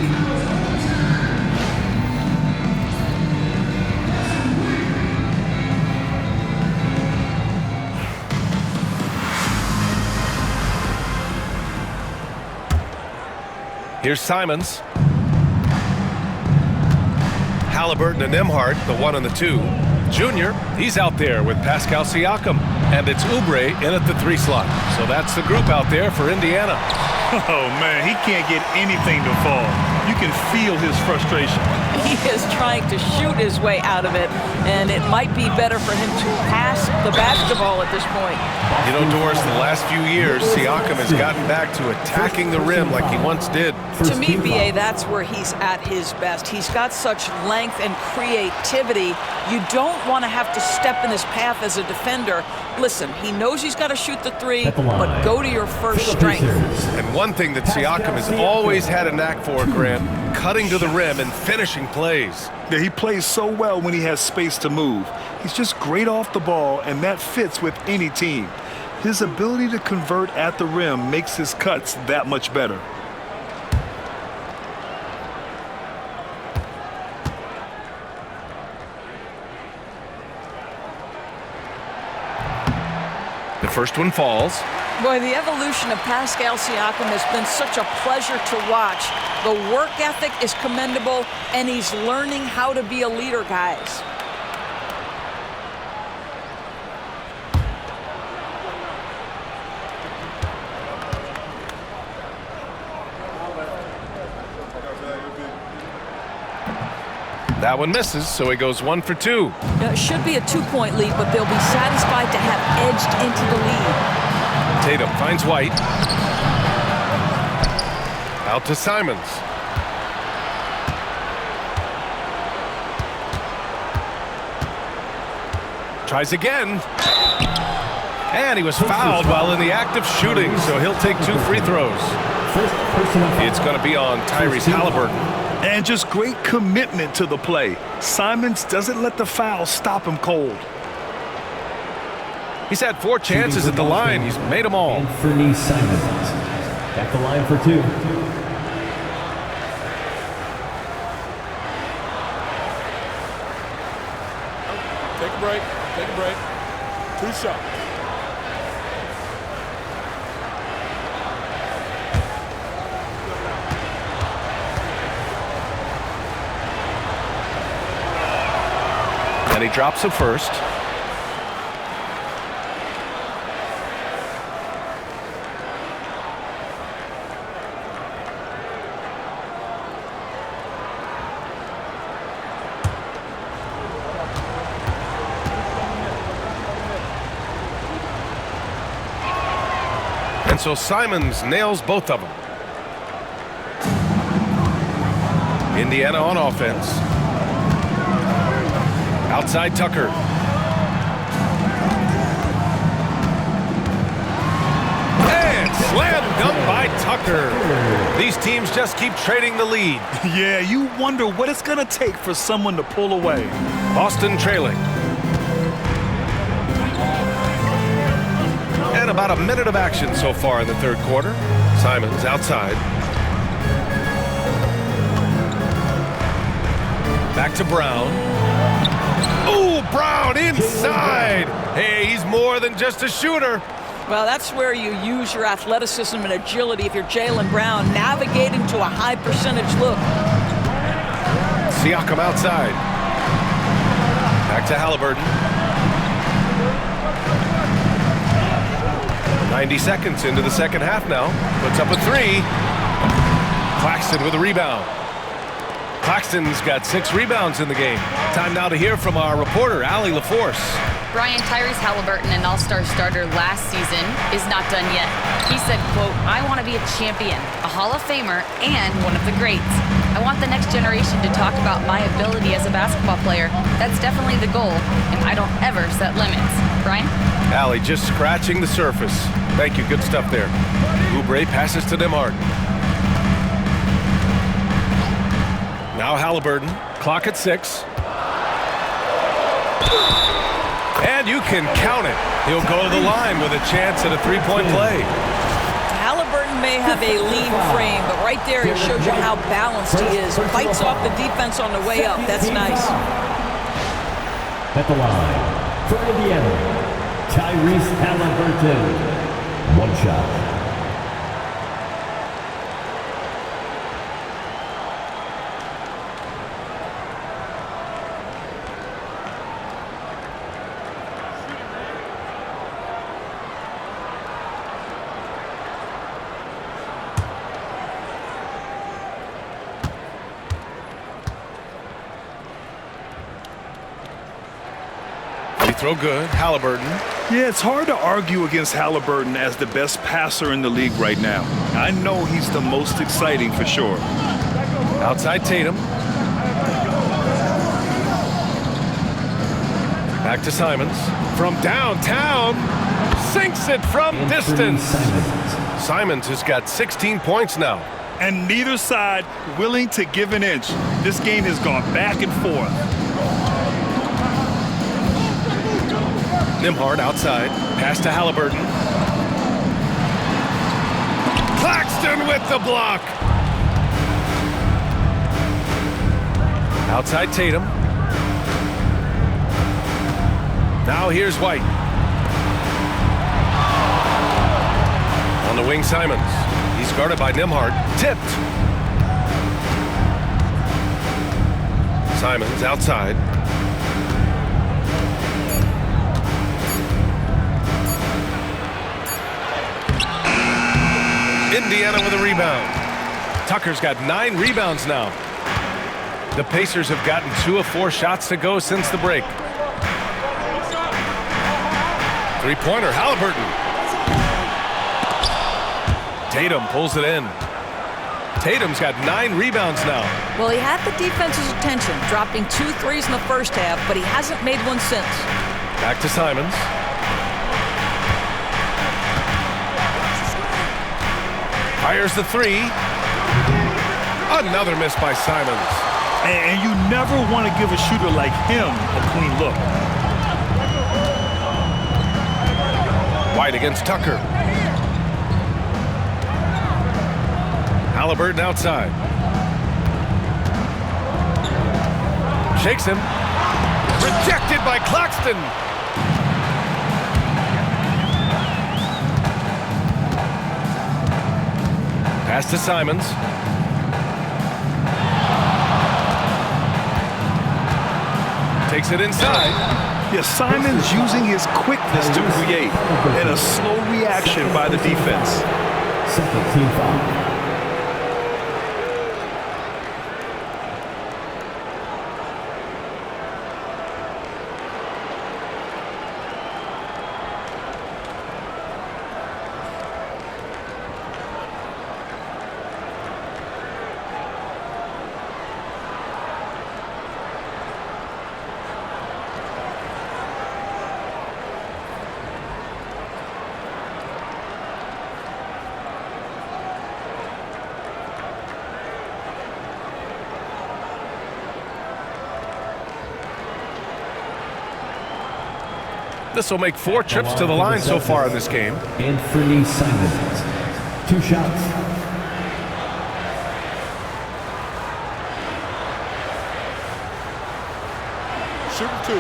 Here's Simons. Halliburton and Nembhard, the 1 and the 2. Junior, he's out there with Pascal Siakam. And it's Oubre in at the 3 slot. So that's the group out there for Indiana. Oh, man, he can't get anything to fall. You can feel his frustration. He is trying to shoot his way out of it, and it might be better for him to pass the basketball at this point. You know, Doris, the last few years, Siakam has gotten back to attacking the rim like he once did. To me, B.A., that's where he's at his best. He's got such length and creativity. You don't want to have to step in his path as a defender. Listen, he knows he's got to shoot the 3, but go to your first strength. And one thing that Siakam has always had a knack for, Grant, cutting to the rim and finishing plays. Yeah, he plays so well when he has space to move. He's just great off the ball, and that fits with any team. His ability to convert at the rim makes his cuts that much better. The first one falls. Boy, the evolution of Pascal Siakam has been such a pleasure to watch. The work ethic is commendable, and he's learning how to be a leader, guys. That one misses, so he goes 1 for 2. It should be a 2-point lead, but they'll be satisfied to have edged into the lead. Tatum finds White. Out to Simons. Tries again. And he was fouled while in the act of shooting, so he'll take 2 free throws. It's going to be on Tyrese Halliburton. And just great commitment to the play. Simons doesn't let the foul stop him cold. He's had 4 chances at the line. He's made them all. Anthony Simons at the line for 2. Take a break. Take a break. 2 shots. And he drops it first. And so Simons nails both of them. Indiana on offense. Outside Tucker. And slam dunk by Tucker. These teams just keep trading the lead. Yeah, you wonder what it's going to take for someone to pull away. Boston trailing. And about a minute of action so far in the third quarter. Simons outside. Back to Brown. Oh, Brown inside. Hey, he's more than just a shooter. Well, that's where you use your athleticism and agility if you're Jaylen Brown, navigating to a high percentage look. Siakam outside. Back to Halliburton. 90 seconds into the second half now. Puts up a three. Claxton with a rebound. Claxton's got 6 rebounds in the game. Time now to hear from our reporter, Allie LaForce. Brian, Tyrese Halliburton, an all-star starter last season, is not done yet. He said, quote, "I want to be a champion, a Hall of Famer, and one of the greats. I want the next generation to talk about my ability as a basketball player. That's definitely the goal, and I don't ever set limits." Brian? Allie just scratching the surface. Thank you, good stuff there. Oubre passes to Nembhard. Now Halliburton, clock at 6. And you can count it. He'll go to the line with a chance at a three-point play. Halliburton may have a lean frame, but right there he shows you how balanced he is. Fights off the defense on the way up. That's nice. At the line, for Indiana, Tyrese Halliburton. One shot. Throw good. Halliburton. Yeah, it's hard to argue against Halliburton as the best passer in the league right now. I know he's the most exciting for sure. Outside Tatum. Back to Simons. From downtown. Sinks it from distance. Simons has got 16 points now. And neither side willing to give an inch. This game has gone back and forth. Nembhard outside. Pass to Halliburton. Claxton with the block. Outside Tatum. Now here's White. On the wing, Simons. He's guarded by Nembhard. Tipped. Simons outside. Indiana with a rebound. Tucker's got 9 rebounds now. The Pacers have gotten 2 of 4 shots to go since the break. Three-pointer, Halliburton. Tatum pulls it in. Tatum's got 9 rebounds now. Well, he had the defense's attention, dropping 2 threes in the first half, but he hasn't made one since. Back to Simons. Fires the 3. Another miss by Simons. And you never want to give a shooter like him a clean look. White against Tucker. Halliburton outside. Shakes him. Rejected by Claxton. Pass to Simons. Takes it inside. Yeah, Simons using his quickness to create and a slow reaction by the defense. Second team foul. This will make 4 trips to the line so far in this game. Anthony Simons. 2 shots. shooting 2.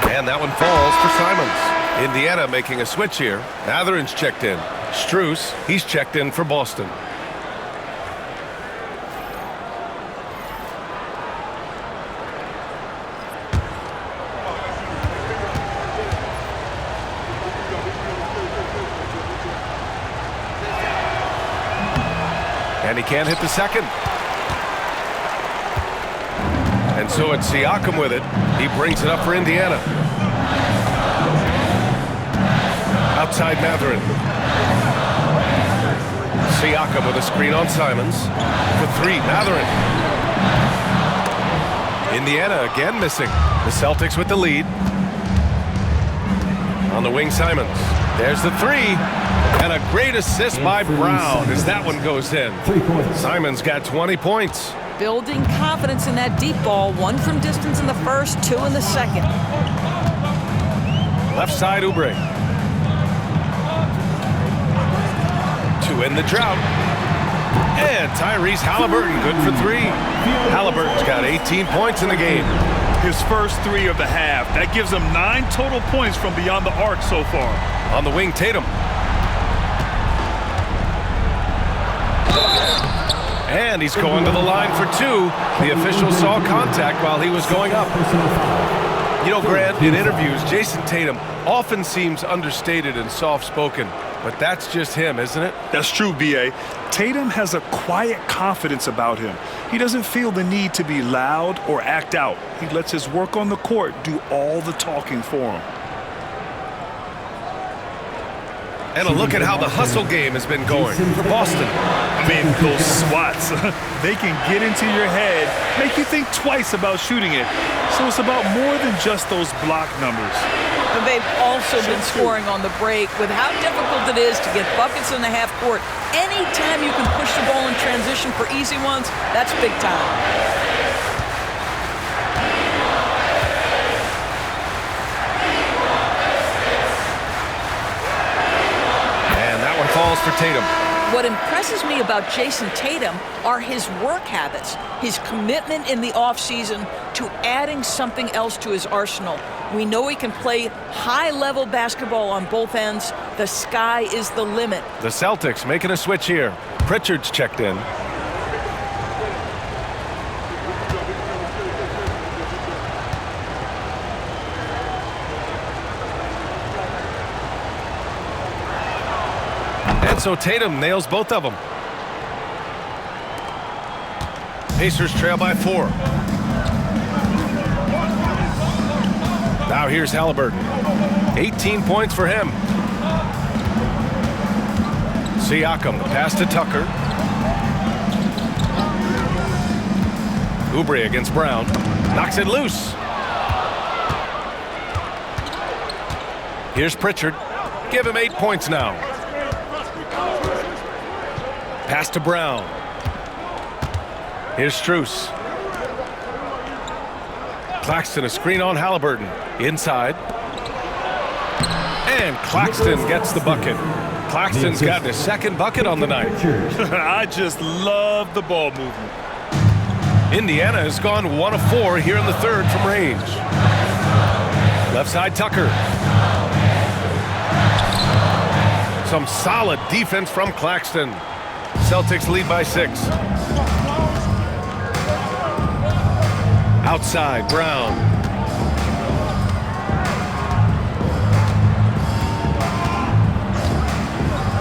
And that one falls for Simons. Indiana making a switch here. Matherin's checked in. Strus, he's checked in for Boston. And he can't hit the second. And so it's Siakam with it. He brings it up for Indiana. Outside Matherin. Siakam with a screen on Simons. For 3, Matherin. Indiana again missing. The Celtics with the lead. On the wing, Simons. There's the 3. And a great assist by Brown as that one goes in. Simons got 20 points. Building confidence in that deep ball. 1 from distance in the first, 2 in the second. Left side, Oubre. 2 in the drought. And Tyrese Halliburton good for 3. Halliburton's got 18 points in the game. His first 3 of the half. That gives him 9 total points from beyond the arc so far. On the wing, Tatum. And he's going to the line for 2. The official saw contact while he was going up. You know, Grant, in interviews, Jason Tatum often seems understated and soft-spoken, but that's just him, isn't it? That's true, B.A. Tatum has a quiet confidence about him. He doesn't feel the need to be loud or act out. He lets his work on the court do all the talking for him. And a look at how the hustle game has been going for Boston. I mean, those swats, they can get into your head, make you think twice about shooting it. So it's about more than just those block numbers. And they've also been scoring on the break. With how difficult it is to get buckets in the half court, anytime you can push the ball in transition for easy ones, that's big time. Falls for Tatum. What impresses me about Jason Tatum are his work habits, his commitment in the offseason to adding something else to his arsenal. We know he can play high-level basketball on both ends. The sky is the limit. The Celtics making a switch here. Pritchard's checked in. So Tatum nails both of them. Pacers trail by 4. Now here's Halliburton. 18 points for him. Siakam, the pass to Tucker. Oubre against Brown. Knocks it loose. Here's Pritchard. Give him 8 points now. Pass to Brown. Here's Strus. Claxton, a screen on Halliburton. Inside. And Claxton gets the bucket. Claxton's got his second bucket on the night. I just love the ball movement. Indiana has gone 1 of 4 here in the third from range. Left side, Tucker. Some solid defense from Claxton. Celtics lead by 6. Outside, Brown.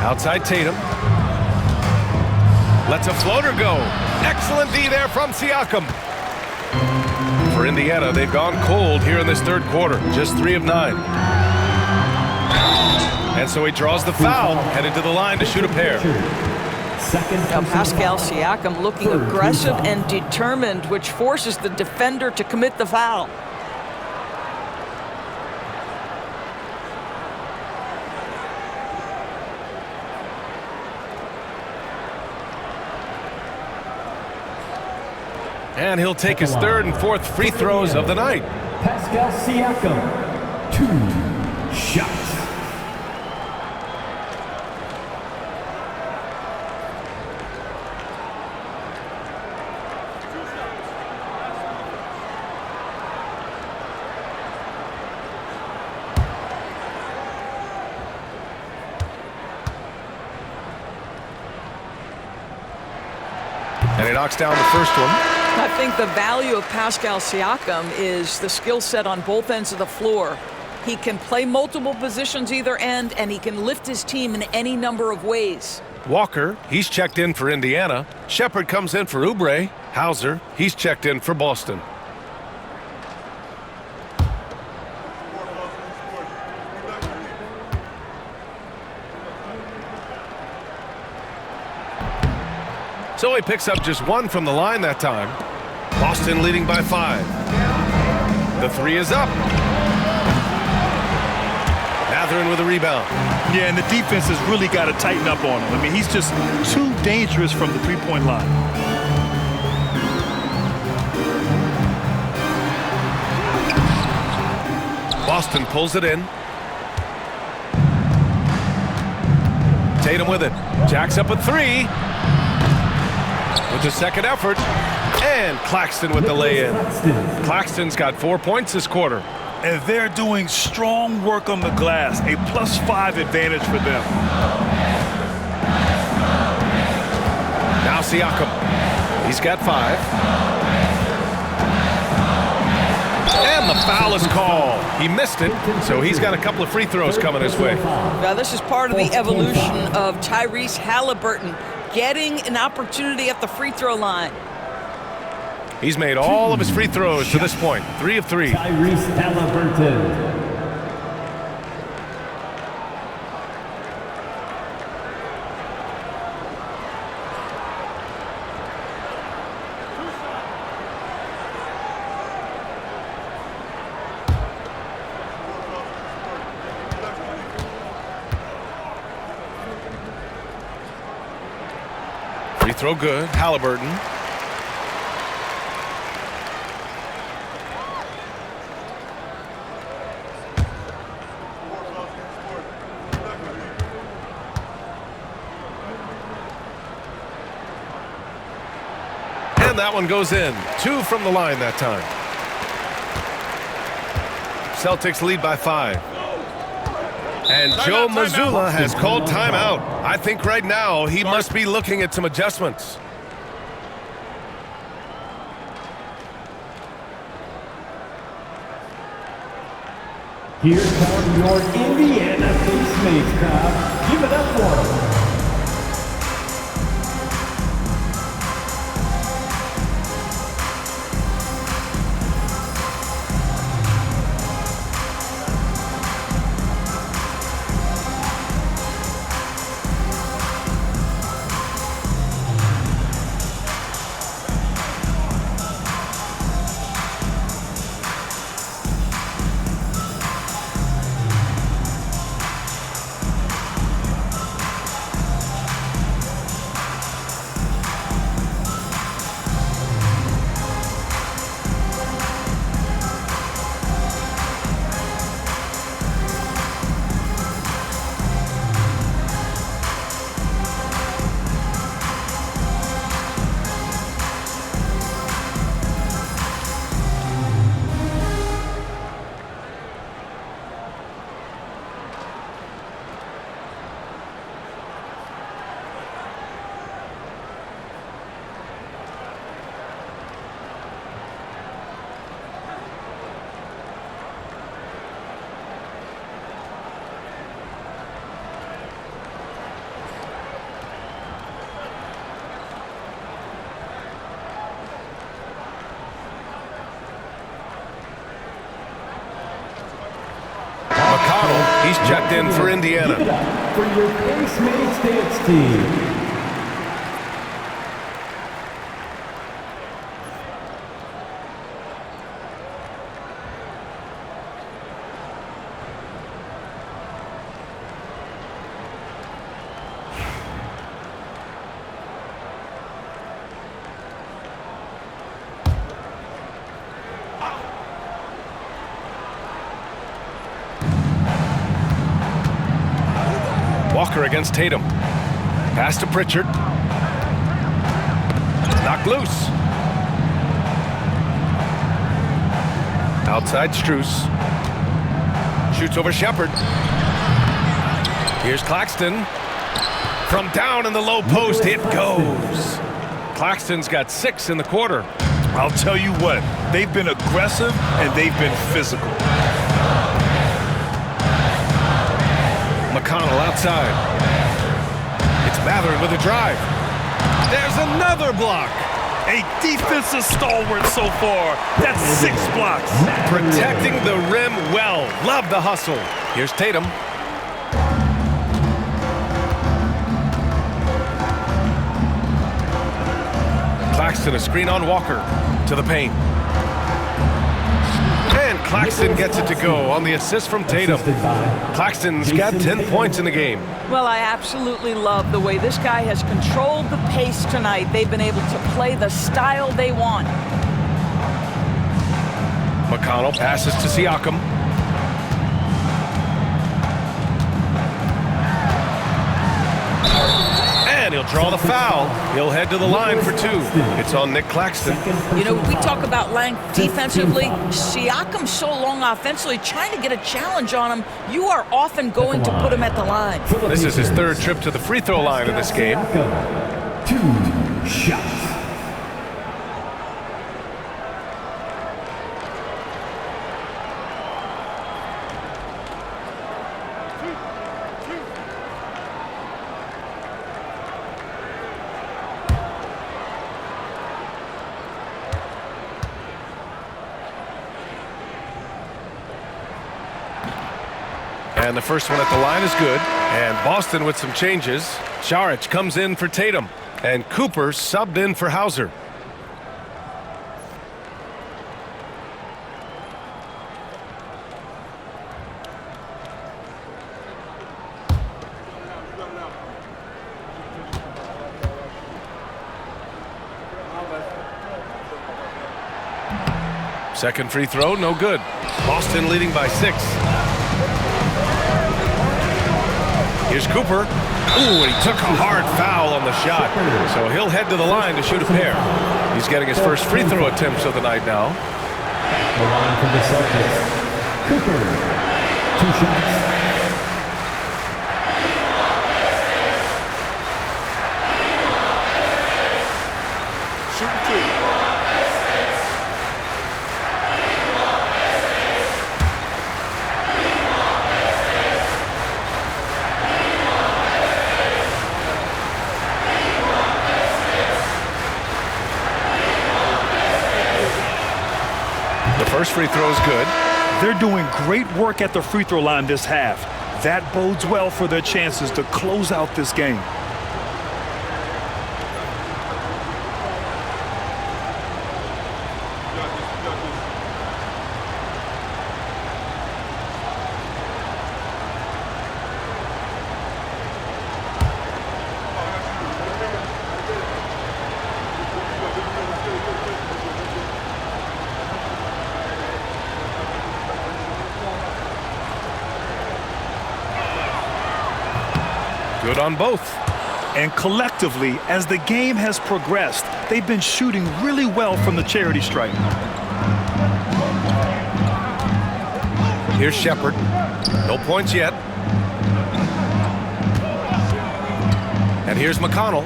Outside, Tatum. Lets a floater go. Excellent D there from Siakam. For Indiana, they've gone cold here in this third quarter. Just 3 of 9. And so he draws the foul, headed to the line to shoot a pair. Now Pascal Siakam looking aggressive and determined, which forces the defender to commit the foul. And he'll take his third and fourth free throws of the night. Pascal Siakam, 2 shots. And he knocks down the first one. I think the value of Pascal Siakam is the skill set on both ends of the floor. He can play multiple positions either end, and he can lift his team in any number of ways. Walker, he's checked in for Indiana. Shepard comes in for Oubre. Hauser, he's checked in for Boston. So he picks up just one from the line that time. Boston leading by 5. The three is up. Mathurin with a rebound. Yeah, and the defense has really got to tighten up on him. I mean, he's just too dangerous from the three-point line. Boston pulls it in. Tatum with it. Jacks up a 3. With the second effort. And Claxton with the lay-in. Claxton's got 4 points this quarter. And they're doing strong work on the glass. A +5 advantage for them. Now Siakam. He's got 5. And the foul is called. He missed it, so he's got a couple of free throws coming his way. Now, this is part of the evolution of Tyrese Halliburton getting an opportunity at the free throw line. He's made all of his free throws to this point. 3 of 3. Tyrese Halliburton. Free throw good. Halliburton. And that one goes in. 2 from the line that time. Celtics lead by 5. And Joe Mazzulla has called timeout. I think right now he must be looking at some adjustments. Here come your Indiana Pacemates, Cobb. Give it up for them. He's checked in for Indiana. Give it up for your Pacemates dance team. Walker against Tatum. Pass to Pritchard. Knocked loose. Outside Strus. Shoots over Shepard. Here's Claxton. From down in the low post, it goes. Claxton's got 6 in the quarter. I'll tell you what, they've been aggressive and they've been physical. McConnell outside. It's Mathurin with a drive. There's another block. A defensive stalwart so far. That's 6 blocks. Protecting the rim well. Love the hustle. Here's Tatum. Claxton, a screen on Walker. To the paint. And Claxton gets it to go on the assist from Tatum. Claxton's got 10 points in the game. Well, I absolutely love the way this guy has controlled the pace tonight. They've been able to play the style they want. McConnell passes to Siakam. And he'll draw the foul. He'll head to the line for 2. It's on Nick Claxton. You know, we talk about length defensively. Siakam's so long offensively, trying to get a challenge on him. You are often going to put him at the line. This is his 3rd trip to the free throw line in this game. 2 shots. And the first one at the line is good. And Boston with some changes. Saric comes in for Tatum. And Cooper subbed in for Hauser. Second free throw, no good. Boston leading by 6. Here's Cooper. Ooh, and he took a hard foul on the shot. So he'll head to the line to shoot a pair. He's getting his first free throw attempts of the night now. The line from the Celtics. Cooper. 2 shots. First free throw is good. They're doing great work at the free throw line this half. That bodes well for their chances to close out this game. Good on both. And collectively, as the game has progressed, they've been shooting really well from the charity stripe. Here's Shepard. No points yet. And here's McConnell.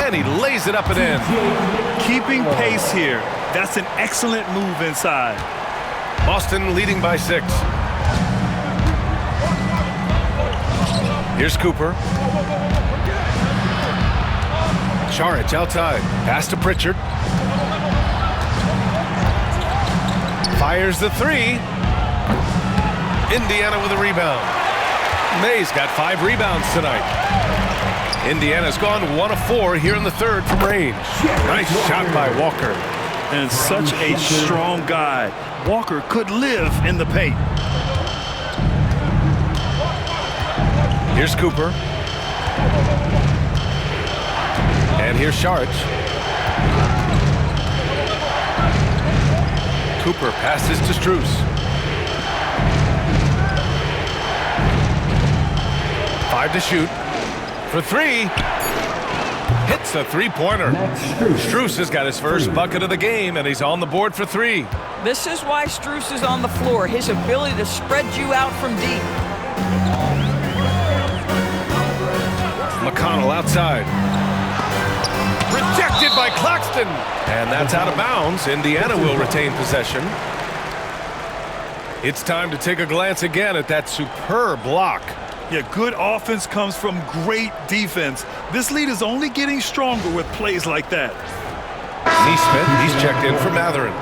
And he lays it up and in. Keeping pace here. That's an excellent move inside. Boston leading by 6. Here's Cooper. Saric outside. Pass to Pritchard. Fires the 3. Indiana with a rebound. May's got 5 rebounds tonight. Indiana's gone 1 of 4 here in the 3rd from range. Nice shot by Walker. And such a strong guy. Walker could live in the paint. Here's Cooper. And here's Saric. Cooper passes to Strus. 5 to shoot. For 3. Hits the three-pointer. Strus has got his first bucket of the game, and he's on the board for 3. This is why Strus is on the floor. His ability to spread you out from deep. McConnell outside. Rejected by Claxton. And that's out of bounds. Indiana will retain possession. It's time to take a glance again at that superb block. Yeah, good offense comes from great defense. This lead is only getting stronger with plays like that. Neesmith, he's checked in for Matherin.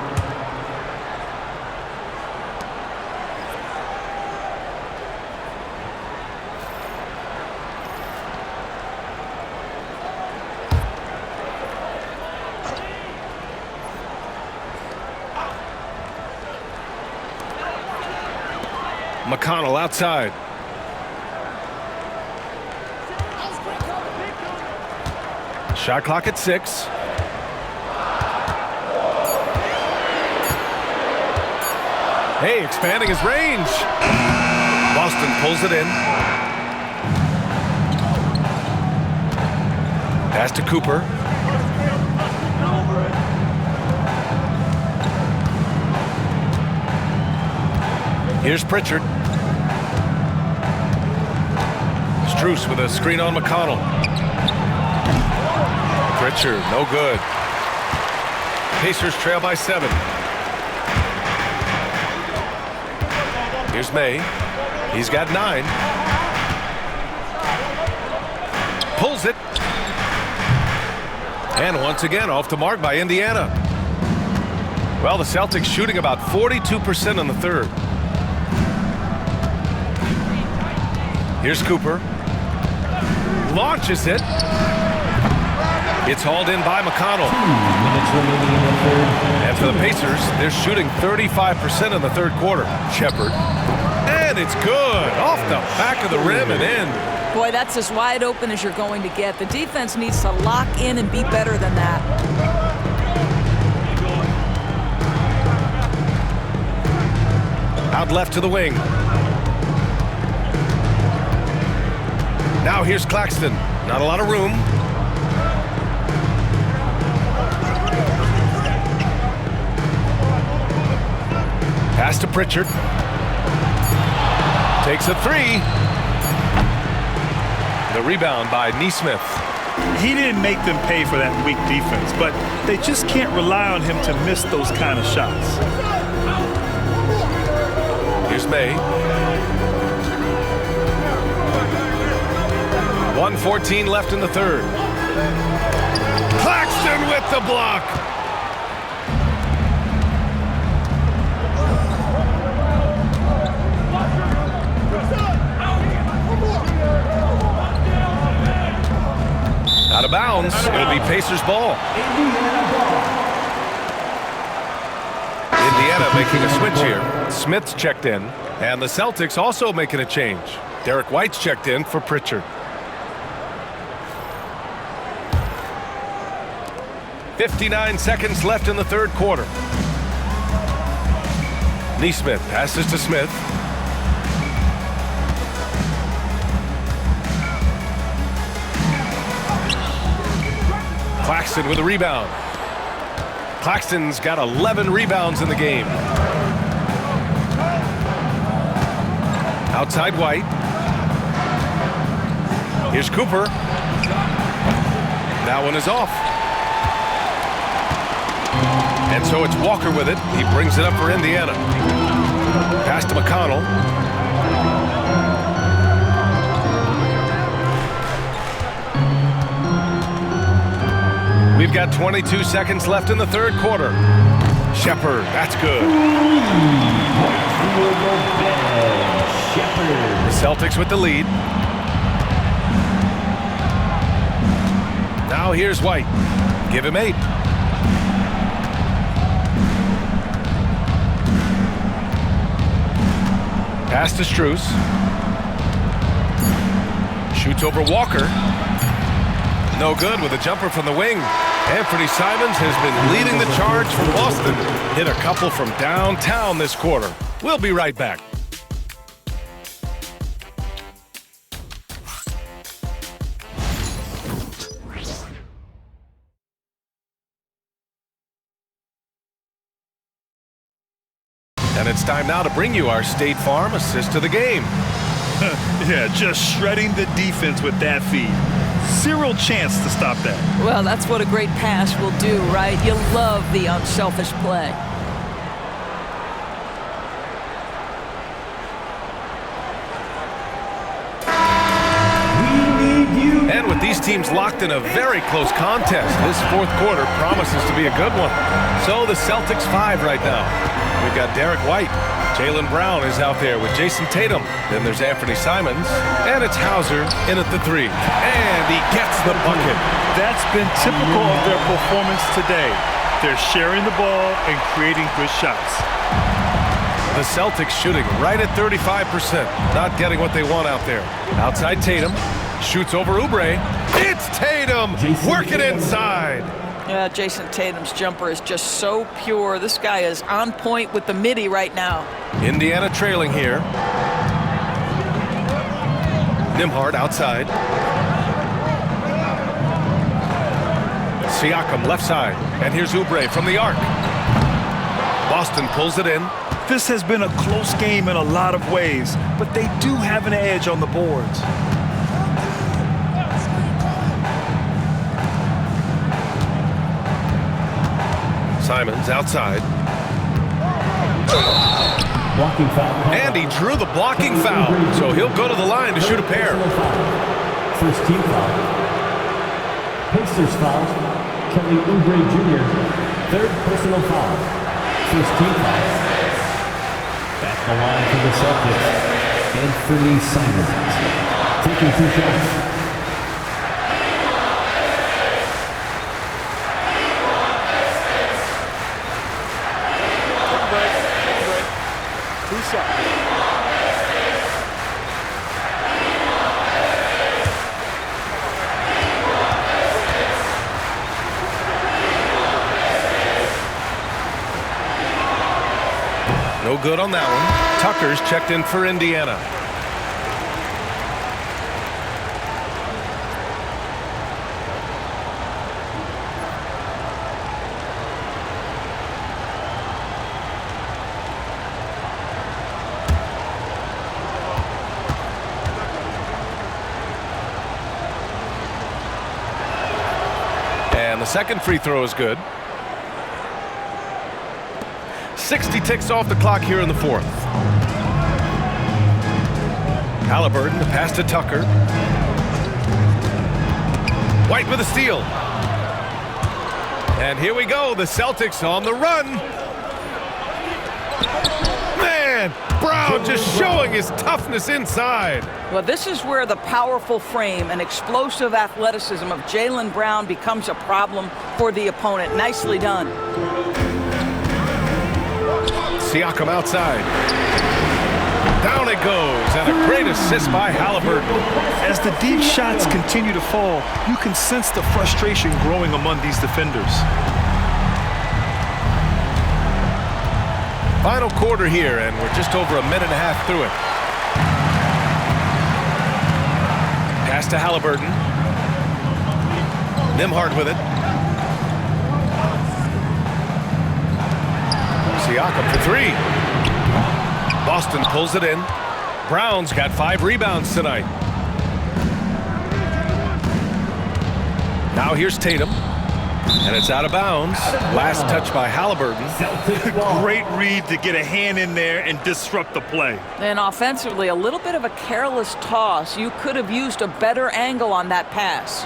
McConnell outside. Shot clock at 6. Hey, expanding his range. Boston pulls it in. Pass to Cooper. Here's Pritchard. Strus with a screen on McConnell. Pritchard, no good. Pacers trail by 7. Here's May. He's got 9. Pulls it. And once again off the mark by Indiana. Well, the Celtics shooting about 42% in the third. Here's Cooper. Launches it. It's hauled in by McConnell. And for the Pacers, they're shooting 35% in the third quarter. Shepherd. And it's good. Off the back of the rim and in. Boy, that's as wide open as you're going to get. The defense needs to lock in and be better than that. Out left to the wing. Now here's Claxton. Not a lot of room. Pass to Pritchard. Takes a 3. The rebound by Neesmith. He didn't make them pay for that weak defense, but they just can't rely on him to miss those kind of shots. Here's May. 1:14 left in the third. Claxton with the block. Out of bounds. It'll be Pacers ball. Indiana making a switch here. Smith's checked in. And the Celtics also making a change. Derek White's checked in for Pritchard. 59 seconds left in the third quarter. Neesmith passes to Smith. Claxton with a rebound. Claxton's got 11 rebounds in the game. Outside White. Here's Cooper. That one is off. And so it's Walker with it. He brings it up for Indiana. Pass to McConnell. We've got 22 seconds left in the third quarter. Shepherd, that's good. The Celtics with the lead. Now here's White. Give him 8. Pass to Strus. Shoots over Walker. No good with a jumper from the wing. Anthony Simons has been leading the charge for Boston. Hit a couple from downtown this quarter. We'll be right back. And it's time now to bring you our State Farm assist to the game. Yeah, just shredding the defense with that feed. Zero chance to stop that. Well, that's what a great pass will do, right? You love the unselfish play. And with these teams locked in a very close contest, this fourth quarter promises to be a good one. So the Celtics 5 right now. We've got Derek White. Jaylen Brown is out there with Jason Tatum. Then there's Anthony Simons. And it's Hauser in at the 3. And he gets the bucket. That's been typical of their performance today. They're sharing the ball and creating good shots. The Celtics shooting right at 35%. Not getting what they want out there. Outside Tatum. Shoots over Oubre. It's Tatum! Work it inside! Yeah, Jason Tatum's jumper is just so pure. This guy is on point with the midi right now. Indiana trailing here. Nembhard outside. Siakam left side. And here's Oubre from the arc. Boston pulls it in. This has been a close game in a lot of ways, but they do have an edge on the boards. Simons outside. Blocking foul. And he drew the blocking foul. So he'll go to the line to shoot a pair. First team foul. Pacers foul. Kelly Oubre Jr. Third personal foul. First team foul. Back the line for the Celtics. Anthony Simons. Taking 2 shots. No good on that one. Tucker's checked in for Indiana. And the second free throw is good. 60 ticks off the clock here in the fourth. Halliburton, the pass to Tucker. White with a steal. And here we go, the Celtics on the run. Man, Brown just showing his toughness inside. Well, this is where the powerful frame and explosive athleticism of Jaylen Brown becomes a problem for the opponent. Nicely done. Siakam outside. Down it goes, and a great assist by Halliburton. As the deep shots continue to fall, you can sense the frustration growing among these defenders. Final quarter here, and we're just over a minute and a half through it. Pass to Halliburton. Nembhard with it. Siakam for 3. Boston pulls it in. Brown's got 5 rebounds tonight. Now here's Tatum. And it's out of bounds. Last touch by Halliburton. Great read to get a hand in there and disrupt the play. And offensively, a little bit of a careless toss. You could have used a better angle on that pass.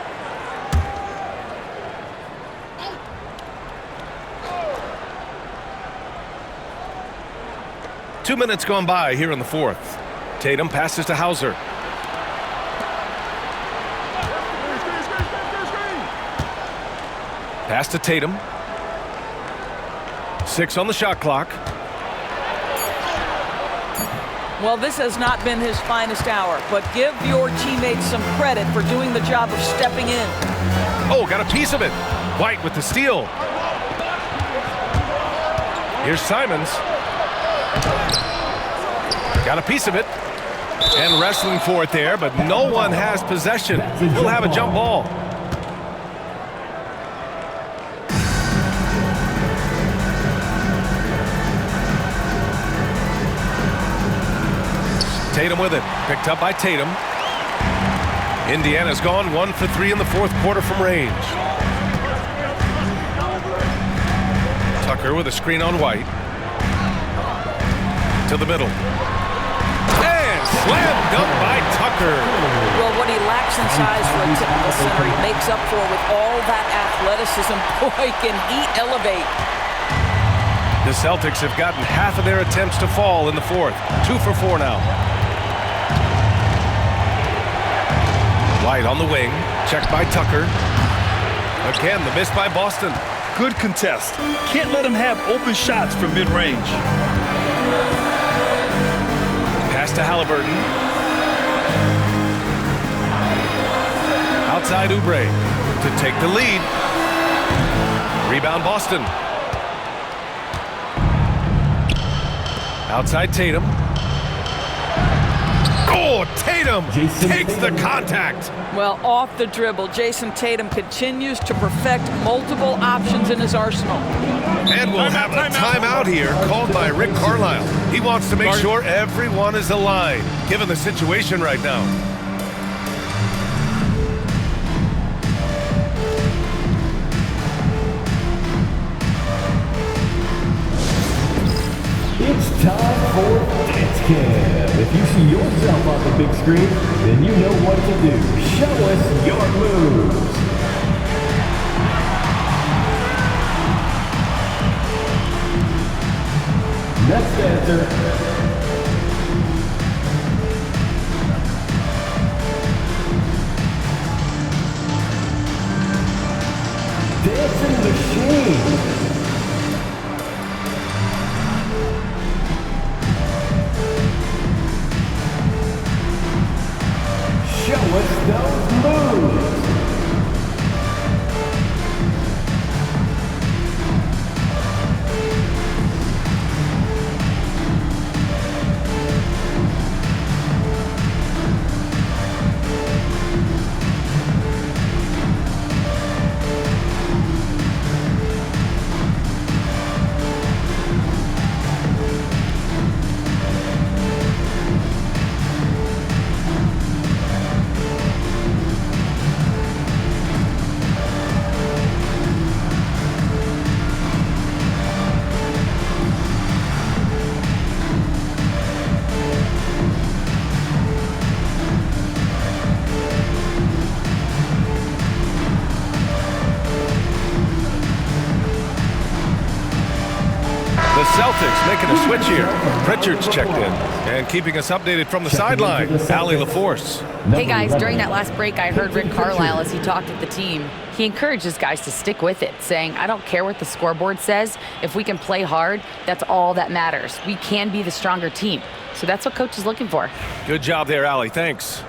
Two minutes gone by here in the fourth. Tatum passes to Hauser. Pass to Tatum. 6 on the shot clock. Well, this has not been his finest hour, but give your teammates some credit for doing the job of stepping in. Oh, got a piece of it. White with the steal. Here's Simons. Got a piece of it. And wrestling for it there, but no one has possession. We'll have a jump ball. Tatum with it. Picked up by Tatum. Indiana's gone 1 for 3 in the fourth quarter from range. Tucker with a screen on White. To the middle. And slam dunk by Tucker. Well, what he lacks in size for a typical center, he makes up for with all that athleticism. Boy, can he elevate. The Celtics have gotten half of their attempts to fall in the fourth. 2 for 4 now. White on the wing. Checked by Tucker. Again, the miss by Boston. Good contest. Can't let him have open shots from mid-range. Pass to Halliburton. Outside Oubre to take the lead. Rebound Boston. Outside Tatum. Oh, Tatum takes the contact. Well, off the dribble, Jason Tatum continues to perfect multiple options in his arsenal. And we'll have a timeout here called by Rick Carlisle. He wants to make sure everyone is aligned, given the situation right now. It's time for Dance Cam. If you see yourself on the big screen, then you know what to do. Show us your moves. Next answer. Dancing Machine. Show us those moves. The Celtics making a switch here. Pritchard's checked in. And keeping us updated from the sideline, Allie LaForce. Hey guys, during that last break, I heard Rick Carlisle as he talked with the team. He encourages guys to stick with it, saying, I don't care what the scoreboard says. If we can play hard, that's all that matters. We can be the stronger team. So that's what coach is looking for. Good job there, Allie. Thanks.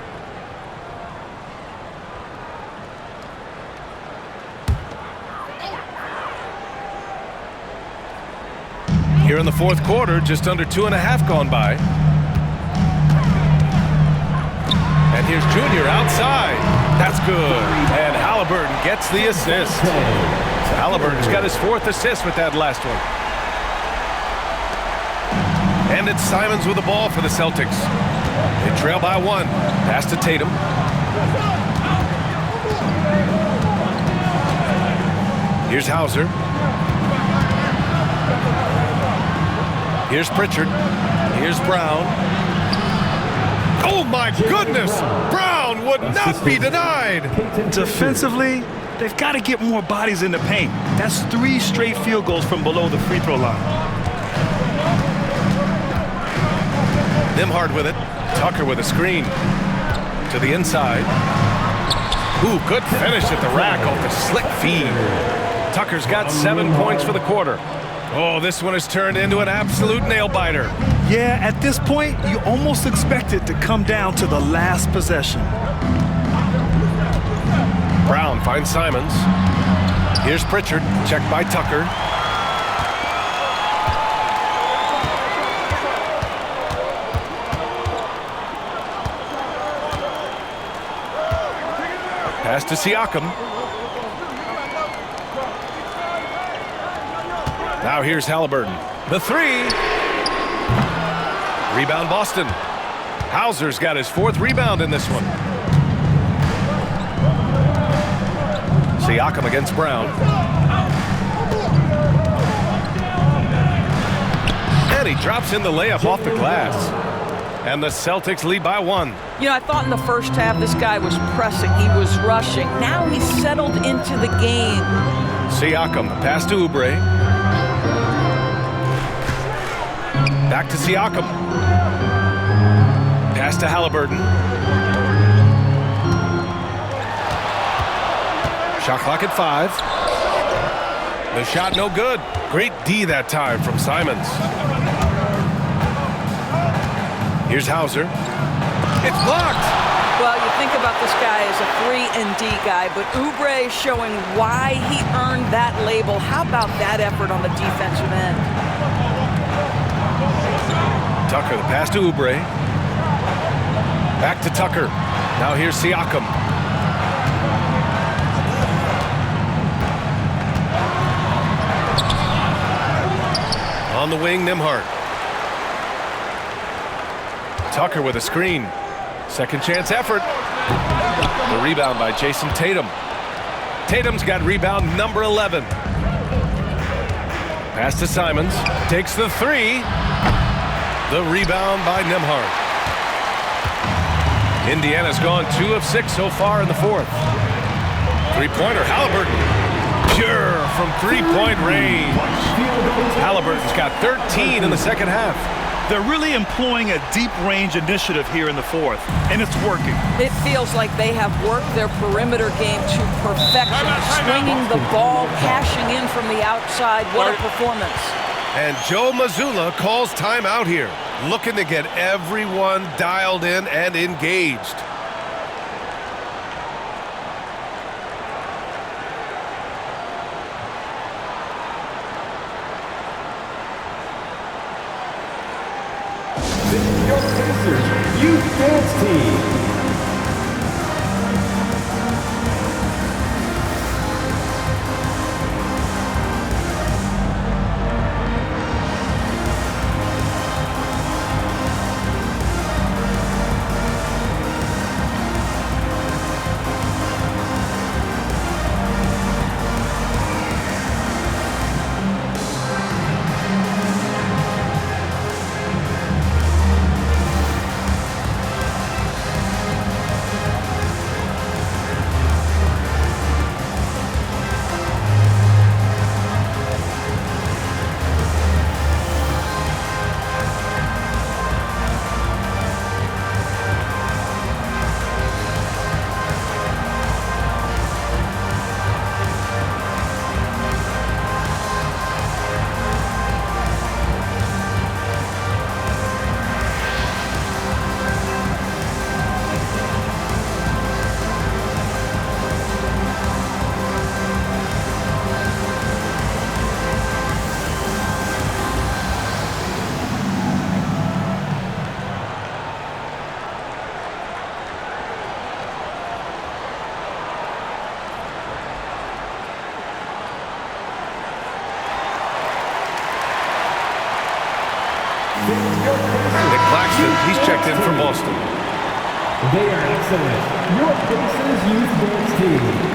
Here in the fourth quarter, just under 2.5 gone by. And here's Junior outside. That's good. And Halliburton gets the assist. Halliburton's got his 4th assist with that last one. And it's Simons with the ball for the Celtics. They trail by 1. Pass to Tatum. Here's Hauser. Here's Pritchard. Here's Brown. Oh my goodness! Brown would not be denied. Defensively, they've got to get more bodies in the paint. That's 3 straight field goals from below the free throw line. Nimhard with it. Tucker with a screen. To the inside. Ooh, good finish at the rack off the slick feed. Tucker's got 7 points for the quarter. Oh, this one has turned into an absolute nail-biter. Yeah, at this point, you almost expect it to come down to the last possession. Brown finds Simons. Here's Pritchard, checked by Tucker. Pass to Siakam. Now here's Halliburton. The 3. Rebound Boston. Hauser's got his 4th rebound in this one. Siakam against Brown. And he drops in the layup off the glass. And the Celtics lead by 1. You know, I thought in the first half this guy was pressing. He was rushing. Now he's settled into the game. Siakam, pass to Oubre. Back to Siakam. Pass to Halliburton. Shot clock at 5. The shot no good. Great D that time from Simons. Here's Hauser. It's blocked. Well, you think about this guy as a 3-and-D guy, but Oubre showing why he earned that label. How about that effort on the defensive end? Tucker, the pass to Oubre. Back to Tucker. Now here's Siakam. On the wing, Nembhard. Tucker with a screen. Second chance effort. The rebound by Jason Tatum. Tatum's got rebound number 11. Pass to Simons. Takes the 3. The rebound by Nembhard. Indiana's gone 2 of 6 so far in the 4th. Three-pointer, Halliburton. Pure from three-point range. Halliburton's got 13 in the second half. They're really employing a deep range initiative here in the 4th, and it's working. It feels like they have worked their perimeter game to perfection. Swinging the ball, cashing in from the outside. What a performance. And Joe Mazzulla calls timeout here, looking to get everyone dialed in and engaged. Your Pacers Youth Dance Team. Nick Claxton, he's checked in from Boston. They are excellent. Your Pacers Youth Dance Team.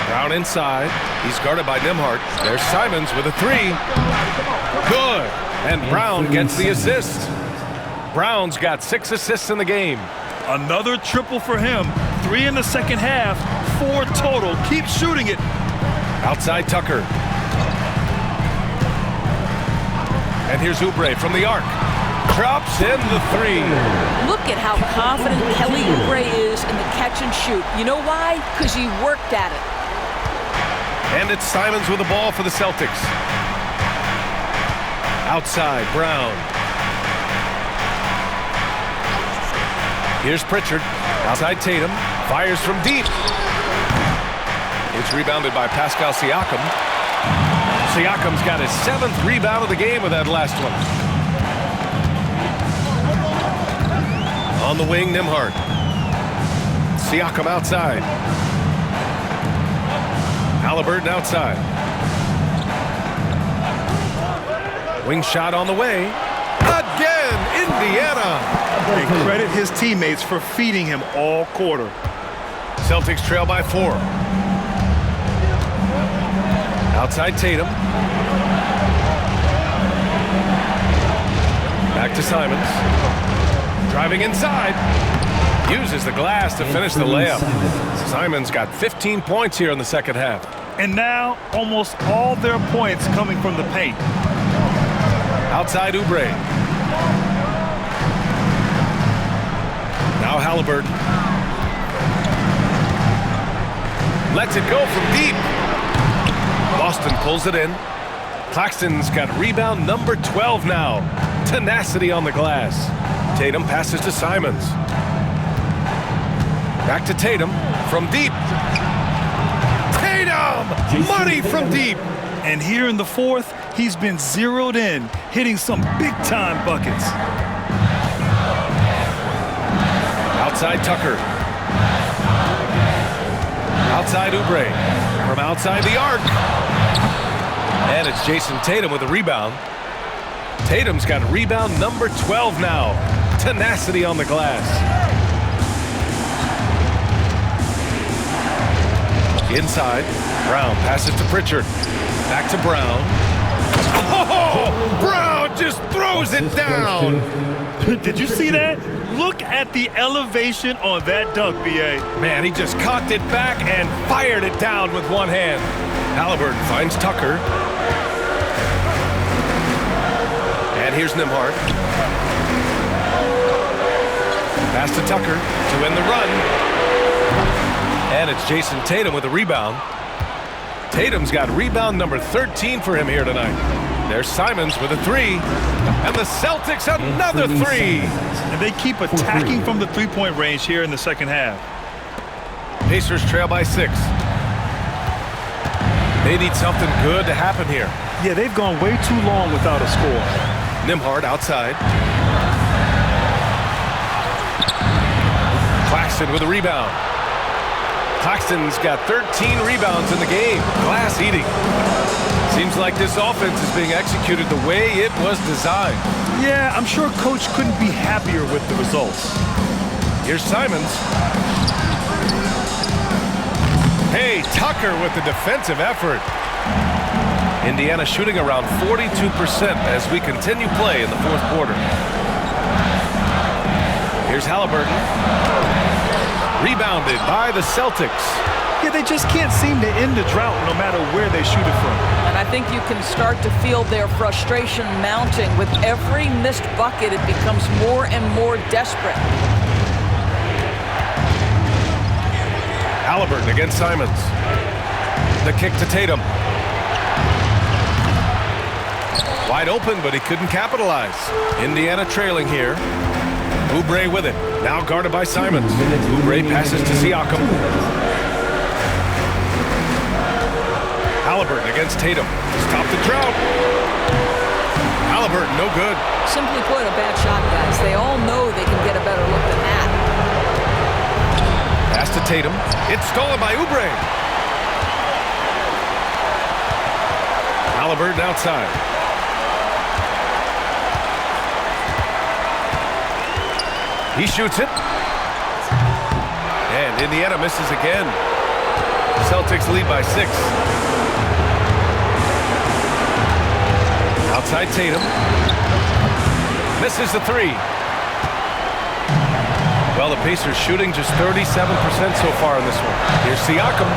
Brown inside. He's guarded by Nembhard. There's Simons with a 3. Good. And Brown gets the assist. Brown's got 6 assists in the game. Another triple for him. 3 in the second half, 4 total. Keep shooting it. Outside Tucker. And here's Oubre from the arc. Drops in the 3. Look at how confident Kelly Oubre is in the catch and shoot. You know why? Because he worked at it. And it's Simons with the ball for the Celtics. Outside, Brown. Here's Pritchard. Outside Tatum, fires from deep. It's rebounded by Pascal Siakam. Siakam's got his 7th rebound of the game with that last one. On the wing, Nembhard. Siakam outside. Halliburton outside. Wing shot on the way. Again, Indiana. And credit his teammates for feeding him all quarter. Celtics trail by 4. Outside Tatum. Back to Simons. Driving inside. Uses the glass to finish the layup. Simons got 15 points here in the second half. And now, almost all their points coming from the paint. Outside Oubre. Now Halliburton. Lets it go from deep. Boston pulls it in. Claxton's got rebound number 12 now. Tenacity on the glass. Tatum passes to Simons. Back to Tatum from deep. Tatum! Money from deep. And here in the fourth, he's been zeroed in, hitting some big-time buckets. Outside Tucker. Outside Oubre. From outside the arc. And it's Jason Tatum with a rebound. Tatum's got rebound number 12 now. Tenacity on the glass. Inside. Brown passes to Pritchard. Back to Brown. Oh! Brown just throws it down. Did you see that? Look at the elevation on that dunk, B.A. Man, he just cocked it back and fired it down with one hand. Halliburton finds Tucker. And here's Nembhard. Pass to Tucker to end the run. And it's Jason Tatum with a rebound. Tatum's got rebound number 13 for him here tonight. There's Simons with a 3. And the Celtics another 3. And they keep attacking from the three-point range here in the second half. Pacers trail by 6. They need something good to happen here. Yeah, they've gone way too long without a score. Nembhard outside. Claxton with a rebound. Claxton's got 13 rebounds in the game. Glass eating. Seems like this offense is being executed the way it was designed. Yeah, I'm sure Coach couldn't be happier with the results. Here's Simons. Hey, Tucker with the defensive effort. Indiana shooting around 42% as we continue play in the fourth quarter. Here's Halliburton. Rebounded by the Celtics. Yeah, they just can't seem to end the drought no matter where they shoot it from. And I think you can start to feel their frustration mounting. With every missed bucket, it becomes more and more desperate. Halliburton against Simons. The kick to Tatum. Wide open, but he couldn't capitalize. Indiana trailing here. Oubre with it. Now guarded by Simons. Oubre passes to Siakam. Halliburton against Tatum. Stop the drought. Halliburton, no good. Simply put, a bad shot, guys. They all know they can get a better look than that. Pass to Tatum. It's stolen by Oubre. Halliburton outside. He shoots it. And Indiana misses again. Celtics lead by 6. Outside Tatum. Misses the 3. Well, the Pacers shooting just 37% so far in this one. Here's Siakam.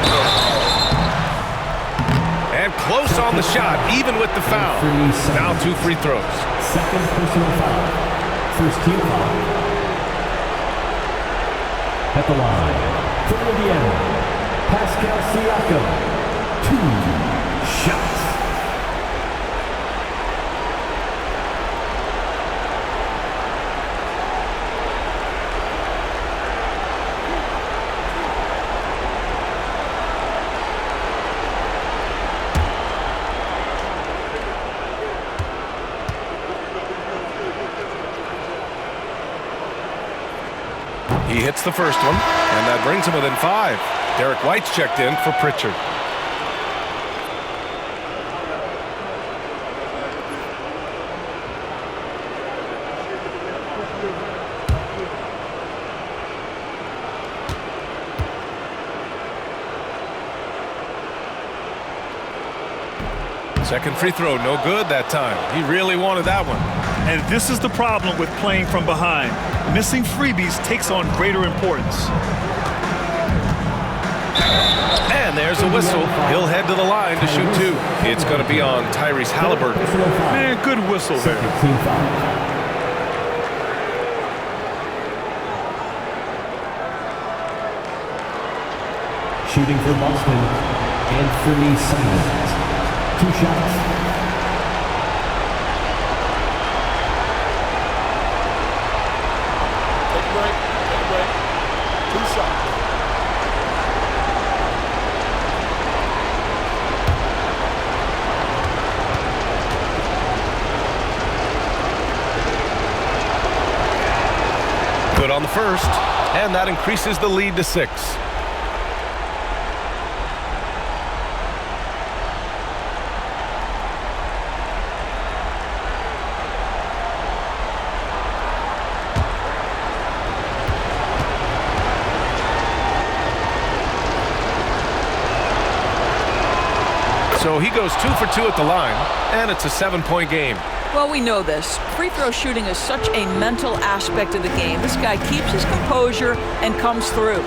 And close on the shot, even with the foul. Now 2 free throws. Second personal foul. First team foul. At the line, for Indiana, Pascal Siakam, 2 shots. He hits the first one, and that brings him within 5. Derek White's checked in for Pritchard. Second free throw, no good that time. He really wanted that one. And this is the problem with playing from behind. Missing freebies takes on greater importance. And there's a whistle. He'll head to the line to shoot 2. It's going to be on Tyrese Halliburton. Man, good whistle there. Shooting for Boston, Anthony Simons. 2 shots. Take a break. 2 shots. Good on the first, and that increases the lead to 6. So he goes 2 for 2 at the line, and it's a 7-point game. Well, we know this. Free throw shooting is such a mental aspect of the game. This guy keeps his composure and comes through.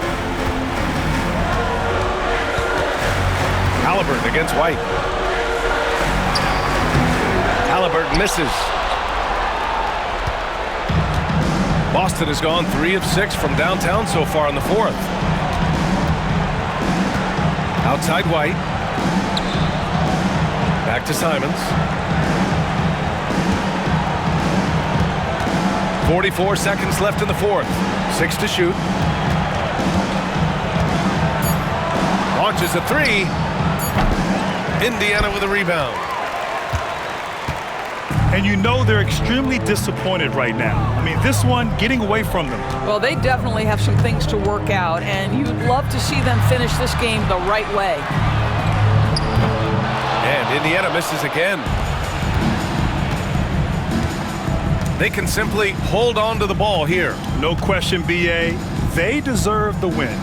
Halliburton against White. Halliburton misses. Boston has gone 3 of 6 from downtown so far in the 4th. Outside White. Back to Simons. 44 seconds left in the 4th. 6 to shoot. Launches a 3. Indiana with a rebound. And you know they're extremely disappointed right now. I mean, this one getting away from them. Well, they definitely have some things to work out, and you'd love to see them finish this game the right way. And Indiana misses again. They can simply hold on to the ball here. No question, B.A. They deserve the win.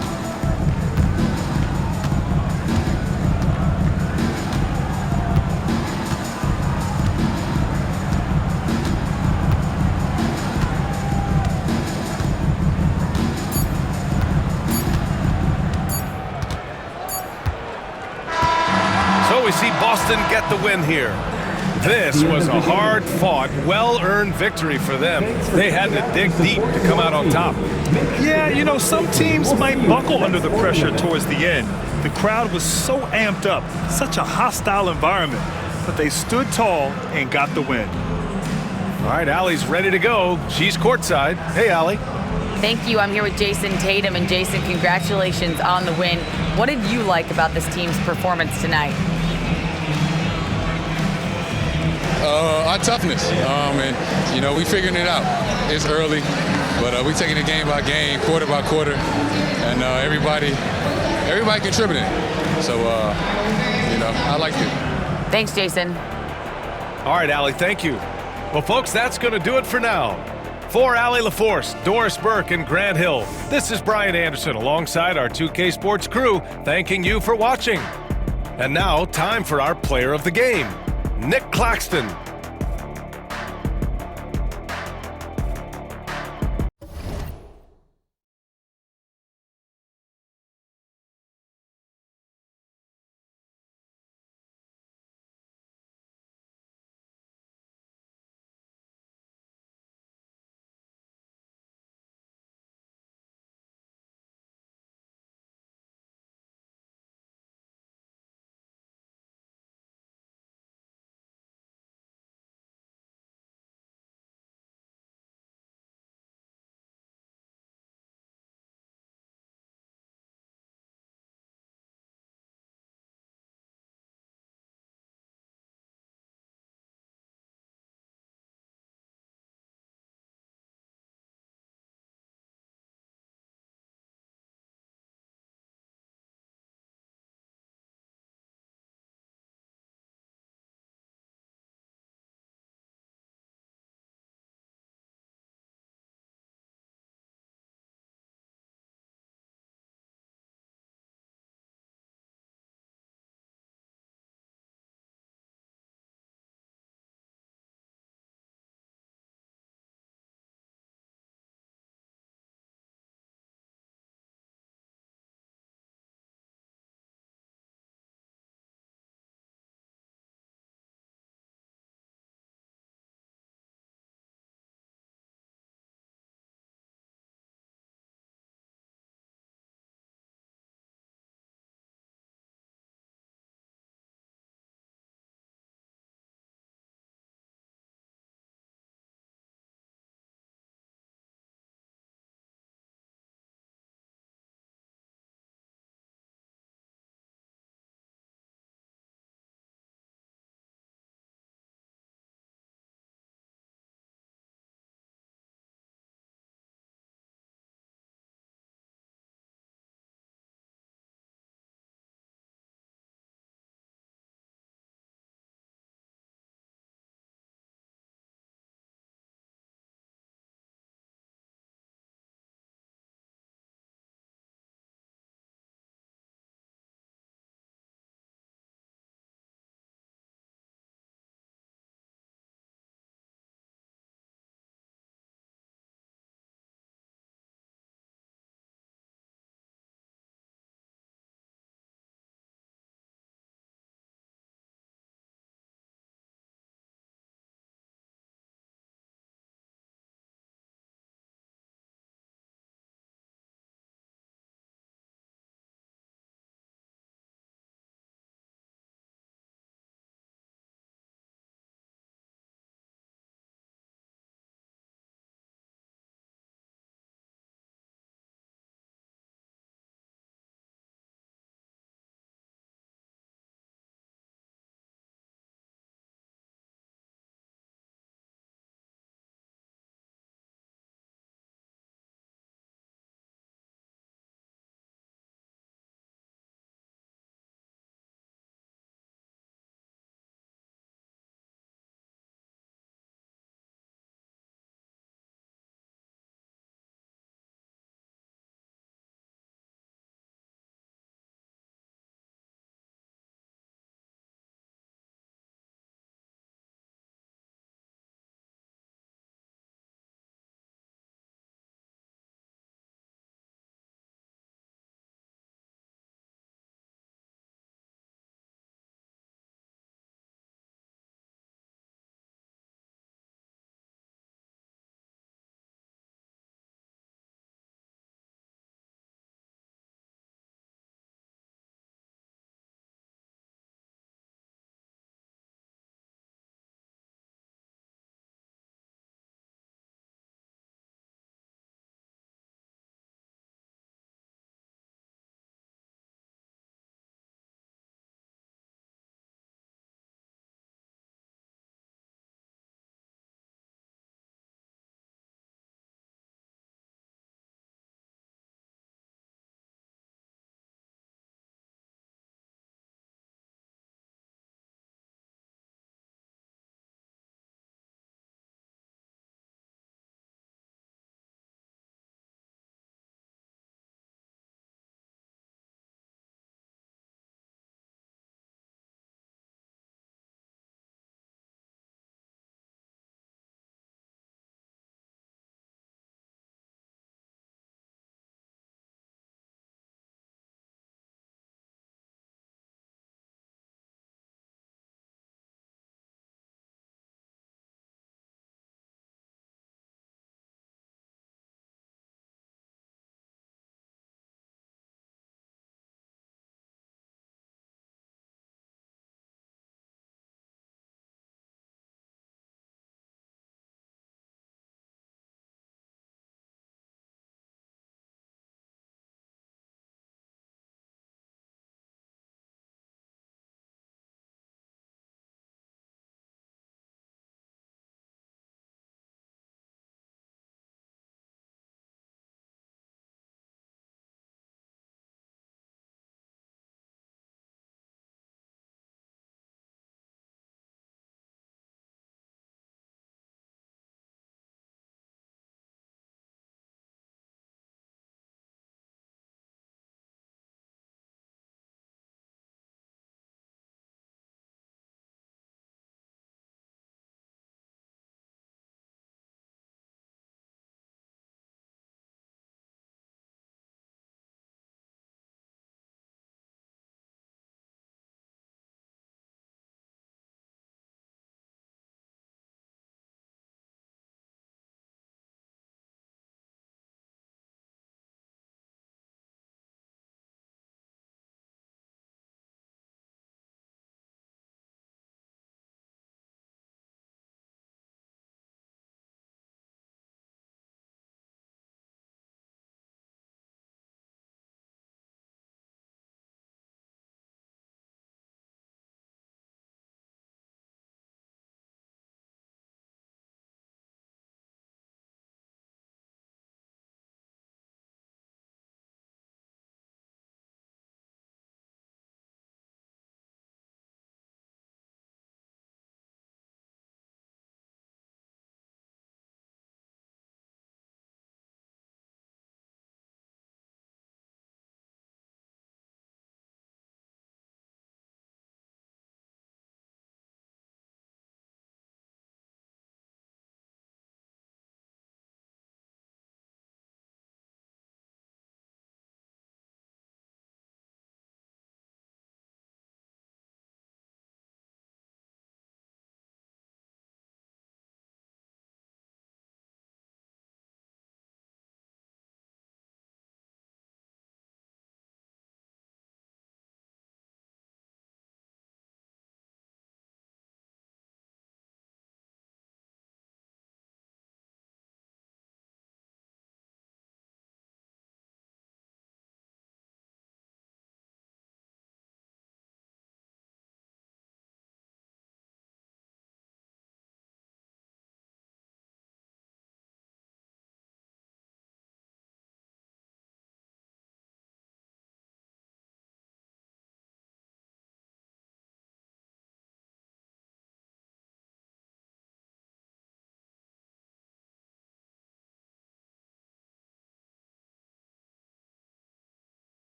So we see Boston get the win here. This was a hard-fought, well-earned victory for them. They had to dig deep to come out on top. Yeah, you know, some teams might buckle under the pressure towards the end. The crowd was so amped up, such a hostile environment, but they stood tall and got the win. All right, Allie's ready to go. She's courtside. Hey, Allie. Thank you. I'm here with Jason Tatum. And Jason, congratulations on the win. What did you like about this team's performance tonight? Our toughness, and you know, we figuring it out. It's early, but we taking it game by game, quarter by quarter, and everybody contributing. So, you know, I like it. Thanks, Jason. All right, Allie, thank you. Well, folks, that's going to do it for now. For Allie LaForce, Doris Burke, and Grant Hill, this is Brian Anderson alongside our 2K Sports crew, thanking you for watching. And now, time for our player of the game, Nick Claxton.